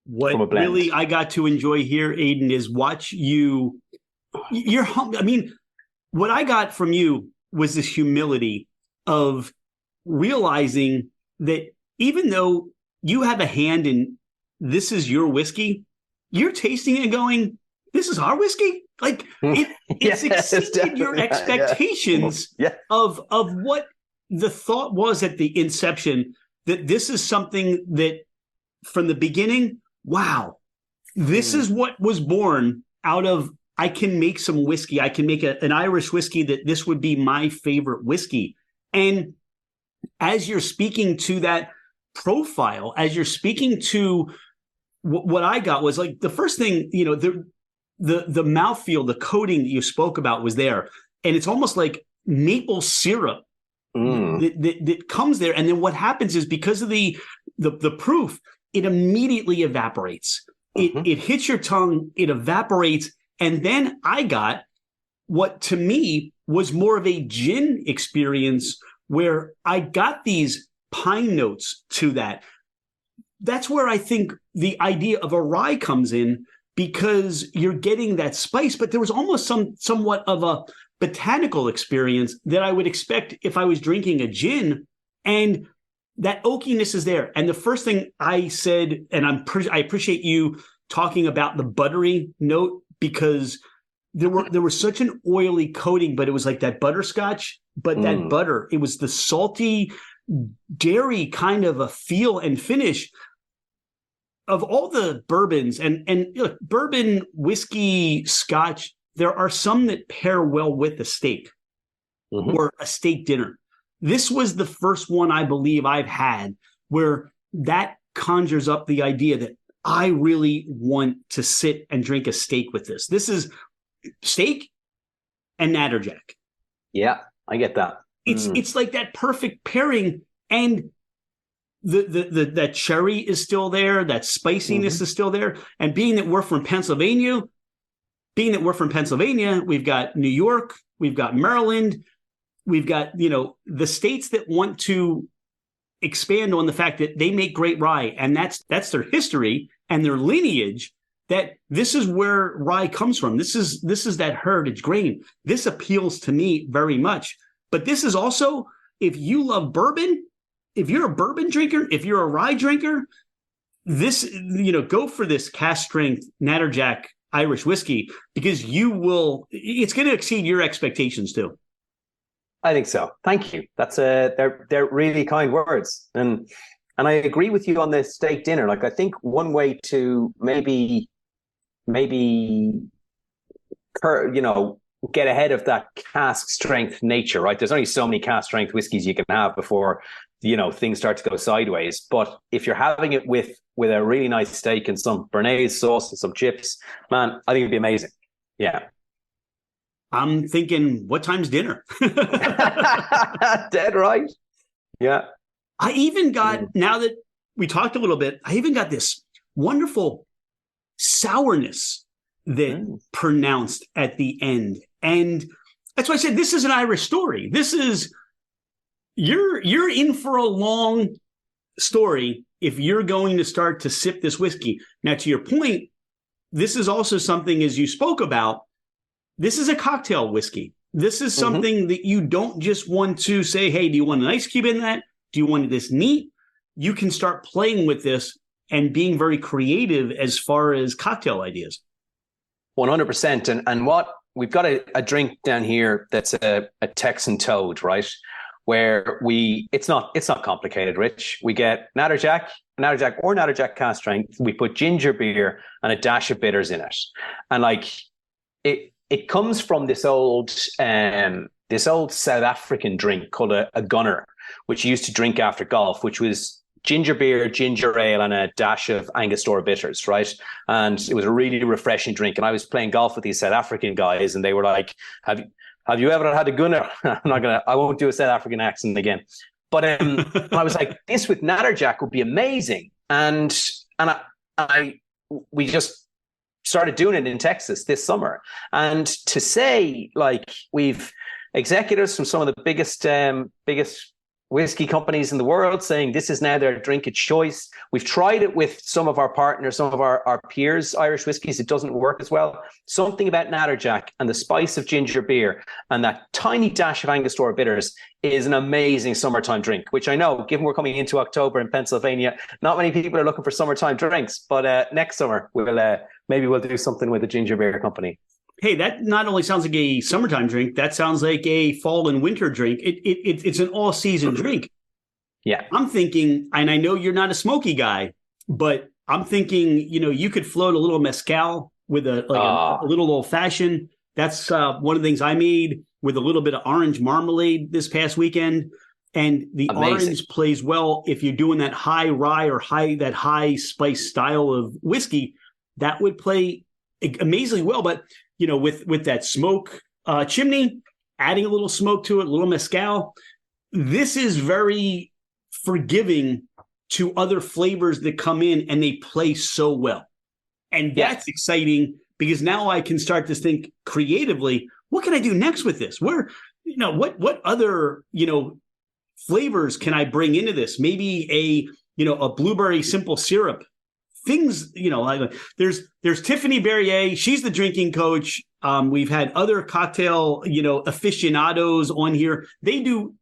What really I got to enjoy here, Aidan, is watch you. You're humble. I mean, what I got from you was this humility of realizing that even though you have a hand in this is your whiskey, you're tasting it and going, this is our whiskey? Like it's exceeded your expectations of what the thought was at the inception, that this is something that from the beginning, wow, this is what was born out of, I can make some whiskey. I can make an Irish whiskey that this would be my favorite whiskey. And as you're speaking to that profile, as you're speaking to what I got was like the first thing, you know, the mouthfeel, the coating that you spoke about was there. And it's almost like maple syrup that comes there. And then what happens is because of the proof, it immediately evaporates. It hits your tongue, it evaporates. And then I got what to me was more of a gin experience where I got these pine notes to that. That's where I think the idea of a rye comes in, because you're getting that spice, but there was almost somewhat of a botanical experience that I would expect if I was drinking a gin, and that oakiness is there. And the first thing I said, and I appreciate you talking about the buttery note, because there was such an oily coating, but it was like that butterscotch, but that butter, it was the salty dairy kind of a feel and finish of all the bourbons. And look, bourbon, whiskey, scotch, there are some that pair well with a steak or a steak dinner. This was the first one I believe I've had where that conjures up the idea that I really want to sit and drink a steak with this. This is steak and Natterjack. Yeah, I get that. It's like that perfect pairing, and the that cherry is still there, that spiciness is still there. And being that we're from Pennsylvania, we've got New York, we've got Maryland, we've got, you know, the states that want to expand on the fact that they make great rye, and that's their history and their lineage, that this is where rye comes from. This is that heritage grain. This appeals to me very much. But this is also, if you love bourbon, if you're a bourbon drinker, if you're a rye drinker, this, you know, go for this cast strength Natterjack Irish whiskey, because it's going to exceed your expectations too. I think so. Thank you. They're really kind words. And I agree with you on the steak dinner. Like, I think one way to maybe, you know, get ahead of that cask strength nature, right? There's only so many cask strength whiskeys you can have before, you know, things start to go sideways. But if you're having it with a really nice steak and some béarnaise sauce and some chips, man, I think it'd be amazing. Yeah. I'm thinking, what time's dinner? Dead right. Yeah. I even got, now that we talked a little bit, I even got this wonderful sourness that pronounced at the end. And that's why I said this is an Irish story. This is, you're in for a long story if you're going to start to sip this whiskey. Now, to your point, this is also something, as you spoke about, this is a cocktail whiskey. This is something that you don't just want to say, hey, do you want an ice cube in that? Do you want this neat? You can start playing with this and being very creative as far as cocktail ideas. 100%. And what we've got a drink down here that's a Texan Toad, right? Where it's not complicated, Rich. We get Natterjack or Natterjack cast strength. We put ginger beer and a dash of bitters in it. And like it comes from this old South African drink called a gunner, which you used to drink after golf, which was ginger beer, ginger ale, and a dash of Angostura bitters, right? And it was a really refreshing drink. And I was playing golf with these South African guys, and they were like, have you ever had a gunner? I won't do a South African accent again. But I was like, this with Natterjack would be amazing. And we just started doing it in Texas this summer. And to say, like, we've executives from some of the biggest whiskey companies in the world saying this is now their drink of choice. We've tried it with some of our partners, some of our peers, Irish whiskies. It doesn't work as well. Something about Natterjack and the spice of ginger beer and that tiny dash of Angostura bitters is an amazing summertime drink, which I know, given we're coming into October in Pennsylvania, not many people are looking for summertime drinks, but next summer maybe we'll do something with a ginger beer company. Hey, that not only sounds like a summertime drink, that sounds like a fall and winter drink. It's an all-season drink. Yeah. I'm thinking, and I know you're not a smoky guy, but I'm thinking, you could float a little mezcal with a little old-fashioned. That's one of the things I made with a little bit of orange marmalade this past weekend. And the orange plays well if you're doing that high rye or high spice style of whiskey. That would play amazingly well. But with that smoke chimney, adding a little smoke to it, a little mezcal, this is very forgiving to other flavors that come in and they play so well. And that's exciting because now I can start to think creatively, what can I do next with this? What other, flavors can I bring into this? Maybe a blueberry simple syrup. Things, like there's Tiffany Berrier. She's the drinking coach. We've had other cocktail, aficionados on here. They would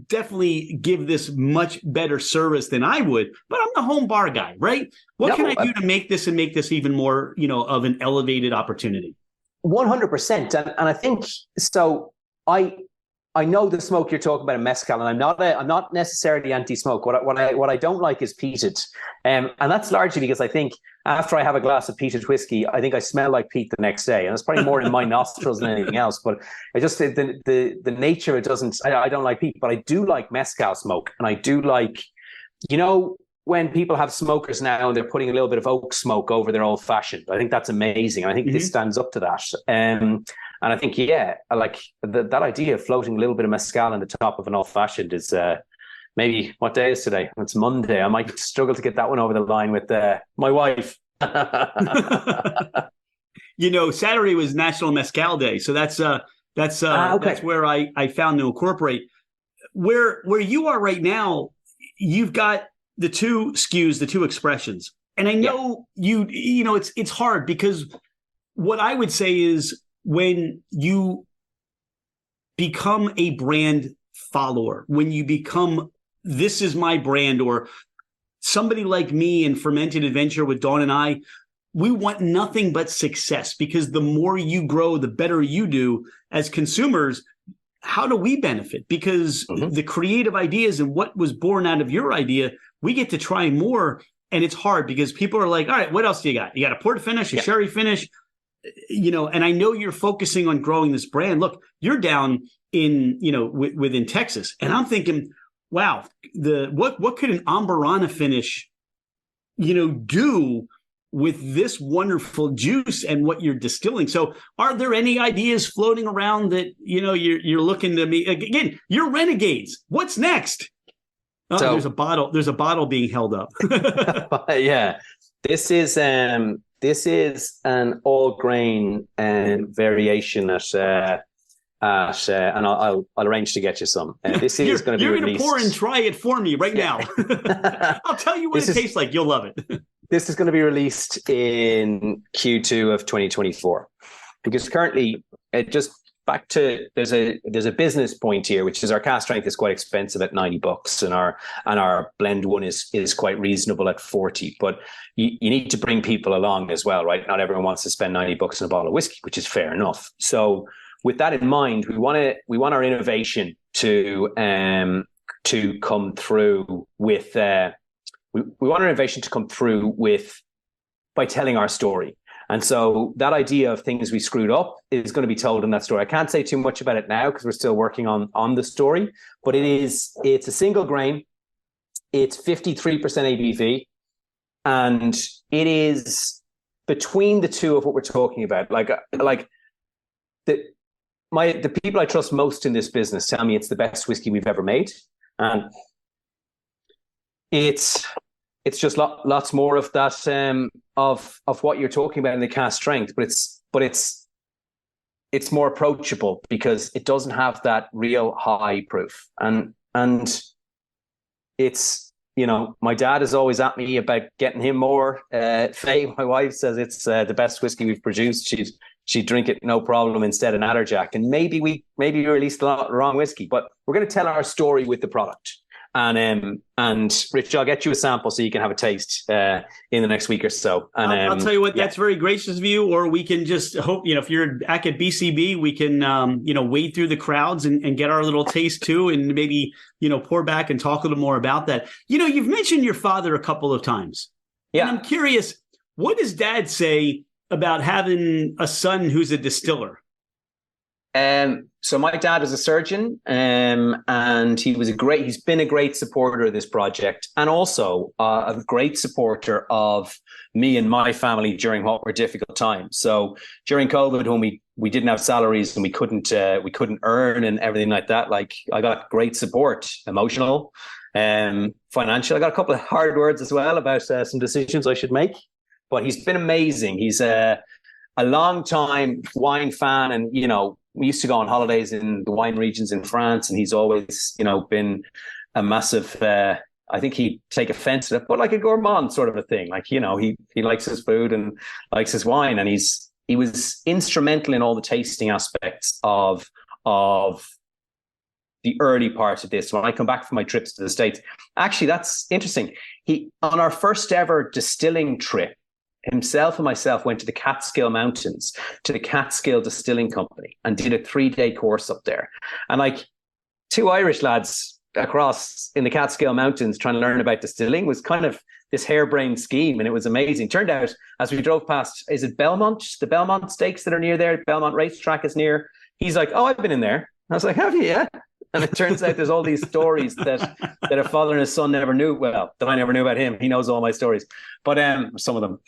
definitely give this much better service than I would. But I'm the home bar guy, right? What can I do to make this even more, of an elevated opportunity? 100%. And I think so. I know the smoke you're talking about in mezcal, and I'm not necessarily anti-smoke. What I don't like is peated, and that's largely because I think after I have a glass of peated whiskey, I think I smell like peat the next day, and it's probably more in my nostrils than anything else. But I just the nature it doesn't. I don't like peat, but I do like mezcal smoke, and I do like, when people have smokers now and they're putting a little bit of oak smoke over their old fashioned. I think that's amazing. I think this stands up to that. And I think, I like that idea of floating a little bit of mezcal on the top of an old-fashioned is maybe, what day is today? It's Monday. I might struggle to get that one over the line with my wife. Saturday was National Mezcal Day. So that's where I found to incorporate. Where you are right now, you've got the two SKUs, the two expressions. And I know it's hard because what I would say is, when you become a brand follower, when you become, this is my brand, or somebody like me in Fermented Adventure with Dawn and I, we want nothing but success, because the more you grow, the better you do as consumers. How do we benefit? Because the creative ideas and what was born out of your idea, we get to try more. And it's hard because people are like, all right, what else do you got? You got a port finish, a sherry finish, and I know you're focusing on growing this brand. Look, you're down in, within Texas, and I'm thinking, wow, what could an Ambarana finish, do with this wonderful juice and what you're distilling? So are there any ideas floating around that, you're looking to me again, you're renegades. What's next? Oh, so, there's a bottle being held up. Yeah. This is an all grain variation and I'll arrange to get you some. This is going to be released. You're going to pour and try it for me right now. I'll tell you what it tastes like. You'll love it. This is going to be released in Q2 of 2024, because currently there's a business point here, which is our cast strength is quite expensive at $90, and our blend one is quite reasonable at $40. But you need to bring people along as well, right? Not everyone wants to spend $90 on a bottle of whiskey, which is fair enough. So with that in mind, we want our innovation to come through with we want our innovation to come through with by telling our story. And so that idea of things we screwed up is going to be told in that story. I can't say too much about it now because we're still working on the story, but it's a single grain. It's 53% ABV, and it is between the two of what we're talking about. The people I trust most in this business tell me it's the best whiskey we've ever made. And it's it's just lots more of that of what you're talking about in the cask strength, but it's more approachable because it doesn't have that real high proof. And it's, my dad is always at me about getting him more. Faye, my wife, says it's the best whiskey we've produced. She'd drink it no problem instead of Natterjack. And maybe we released the wrong whiskey, but we're going to tell our story with the product. And Rich, I'll get you a sample so you can have a taste in the next week or so. And I'll tell you what, that's very gracious of you. Or we can just hope, if you're back at BCB, we can, wade through the crowds and get our little taste too, and maybe, pour back and talk a little more about that. You've mentioned your father a couple of times. Yeah. And I'm curious, what does Dad say about having a son who's a distiller? So my dad is a surgeon, and he's been a great supporter of this project, and also a great supporter of me and my family during what were difficult times. So during COVID, when we didn't have salaries and we couldn't earn and everything like that, like I got great support, emotional, financial. I got a couple of hard words as well about some decisions I should make, but he's been amazing. He's a long time wine fan, and we used to go on holidays in the wine regions in France, and he's always, been a massive, I think he'd take offense to it, but like a gourmand sort of a thing. Like, he likes his food and likes his wine, and he was instrumental in all the tasting aspects of the early part of this. When I come back from my trips to the States, actually, that's interesting. On our first ever distilling trip, himself and myself went to the Catskill Mountains, to the Catskill Distilling Company, and did a 3-day course up there. And like two Irish lads across in the Catskill Mountains trying to learn about distilling was kind of this harebrained scheme, and it was amazing. Turned out, as we drove past, is it Belmont? The Belmont Stakes that are near there, Belmont Racetrack is near. He's like, "Oh, I've been in there." I was like, "Have you?" "Yeah." And it turns out there's all these stories that a father and his son never knew. Well, that I never knew about him. He knows all my stories, but some of them.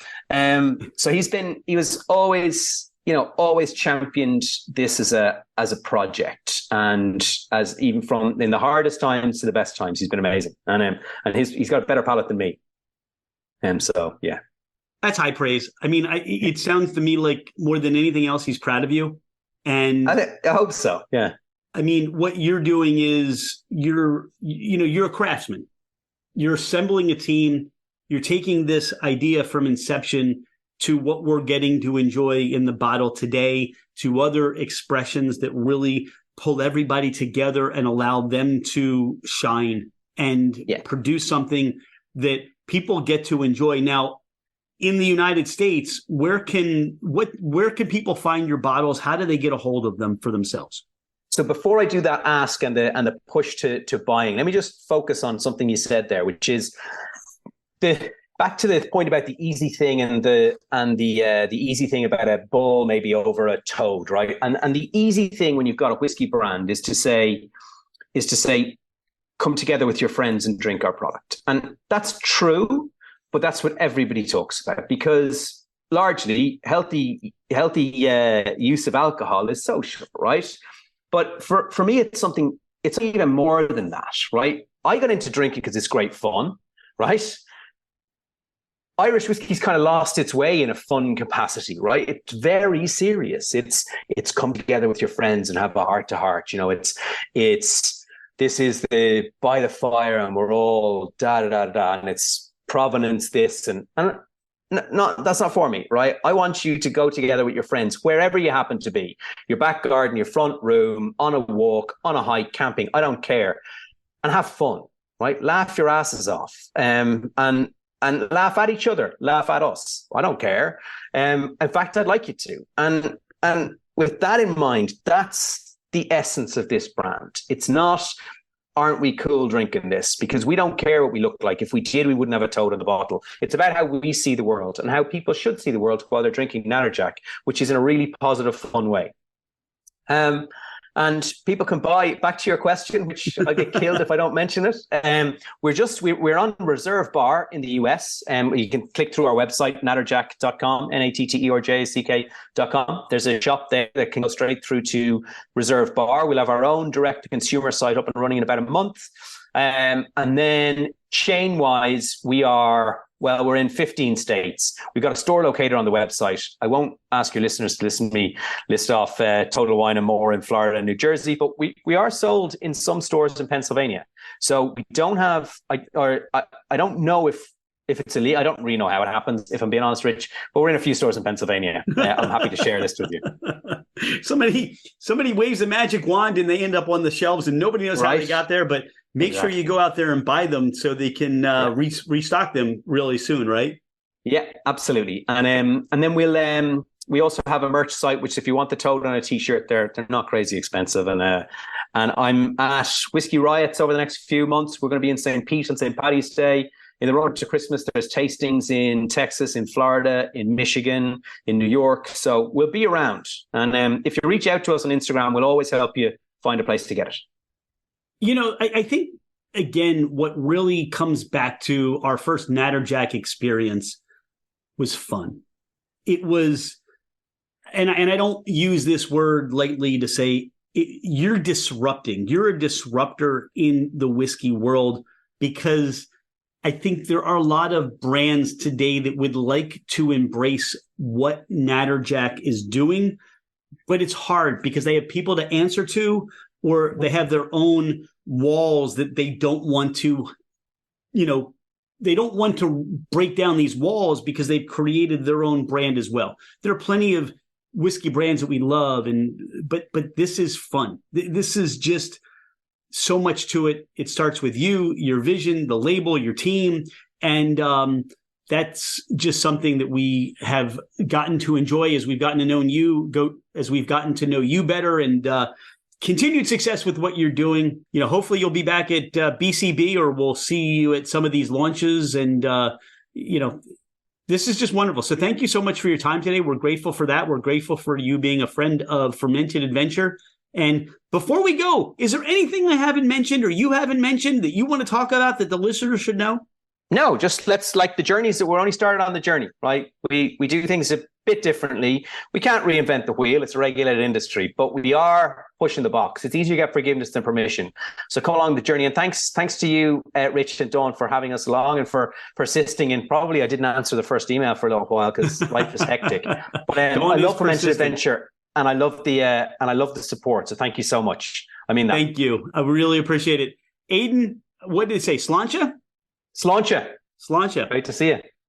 So he was always, always championed this as a project, and as even from in the hardest times to the best times, he's been amazing. And he's got a better palate than me. So yeah, that's high praise. I mean, it sounds to me like more than anything else, he's proud of you. And I hope so. Yeah. I mean, what you're doing is you're a craftsman. You're assembling a team. You're taking this idea from inception to what we're getting to enjoy in the bottle today, to other expressions that really pull everybody together and allow them to shine and produce something that people get to enjoy. Now, in the United States, where can people find your bottles? How do they get a hold of them for themselves? So before I do that ask and the push to buying, let me just focus on something you said there, which is back to the point about the easy thing and the easy thing about a bull maybe over a toad, right? And the easy thing when you've got a whiskey brand is to say, come together with your friends and drink our product. And that's true, but that's what everybody talks about, because largely healthy use of alcohol is social, right? But for me, it's even more than that, right? I got into drinking because it's great fun, right? Irish whiskey's kind of lost its way in a fun capacity, right? It's very serious. It's come together with your friends and have a heart to heart. This is the by the fire and we're all da da da da, and it's provenance this and no, that's not for me, right? I want you to go together with your friends, wherever you happen to be, your back garden, your front room, on a walk, on a hike, camping, I don't care, and have fun, right? Laugh your asses off, and laugh at each other, laugh at us. I don't care. In fact, I'd like you to. And with that in mind, that's the essence of this brand. It's not, aren't we cool drinking this? Because we don't care what we look like. If we did, we wouldn't have a toad in the bottle. It's about how we see the world and how people should see the world while they're drinking Natterjack, which is in a really positive, fun way. And people can buy, back to your question, which I get killed if I don't mention it. We're on Reserve Bar in the US. You can click through our website, natterjack.com, natterjack.com. There's a shop there that can go straight through to Reserve Bar. We'll have our own direct-to-consumer site up and running in about a month. And then chain wise, we're in 15 states. We've got a store locator on the website. I won't ask your listeners to listen to me list off Total Wine and More in Florida and New Jersey, but we are sold in some stores in Pennsylvania. So we don't have, I don't know if it's illegal. I don't really know how it happens, if I'm being honest, Rich, but we're in a few stores in Pennsylvania. I'm happy to share this with you. Somebody waves a magic wand and they end up on the shelves and nobody knows how they got there, but make sure you go out there and buy them so they can restock them really soon, right? Yeah, absolutely. And then we also have a merch site, which if you want the toad on a t-shirt, they're not crazy expensive. And I'm at Whiskey Riots over the next few months. We're going to be in St. Pete on St. Paddy's Day. In the road to Christmas, there's tastings in Texas, in Florida, in Michigan, in New York. So we'll be around. And if you reach out to us on Instagram, we'll always help you find a place to get it. You know, I think, again, what really comes back to our first Natterjack experience was fun. It was, and I don't use this word lightly to say you're disrupting. You're a disruptor in the whiskey world, because I think there are a lot of brands today that would like to embrace what Natterjack is doing, but it's hard because they have people to answer to, or they have their own walls that they don't want to, they don't want to break down these walls because they've created their own brand as well. There are plenty of whiskey brands that we love, but this is fun. This is just so much to it. It starts with you, your vision, the label, your team. And that's just something that we have gotten to enjoy as we've gotten to know you, as we've gotten to know you better, and continued success with what you're doing. Hopefully you'll be back at BCB, or we'll see you at some of these launches. And, this is just wonderful. So thank you so much for your time today. We're grateful for that. We're grateful for you being a friend of Fermented Adventure. And before we go, is there anything I haven't mentioned or you haven't mentioned that you want to talk about that the listeners should know? No, just let's, like, the journeys that we're only started on the journey, right? We do things a bit differently. We can't reinvent the wheel. It's a regulated industry, but we are pushing the box. It's easier to get forgiveness than permission. So come along the journey. And thanks to you, Rich and Dawn, for having us along and for persisting. And probably I didn't answer the first email for a little while because life is hectic. But I love Fermented Adventure. And I love the support. So thank you so much. I mean that. Thank you. I really appreciate it. Aidan, what did it say? Sláinte? Sláinte. Sláinte. Great to see you.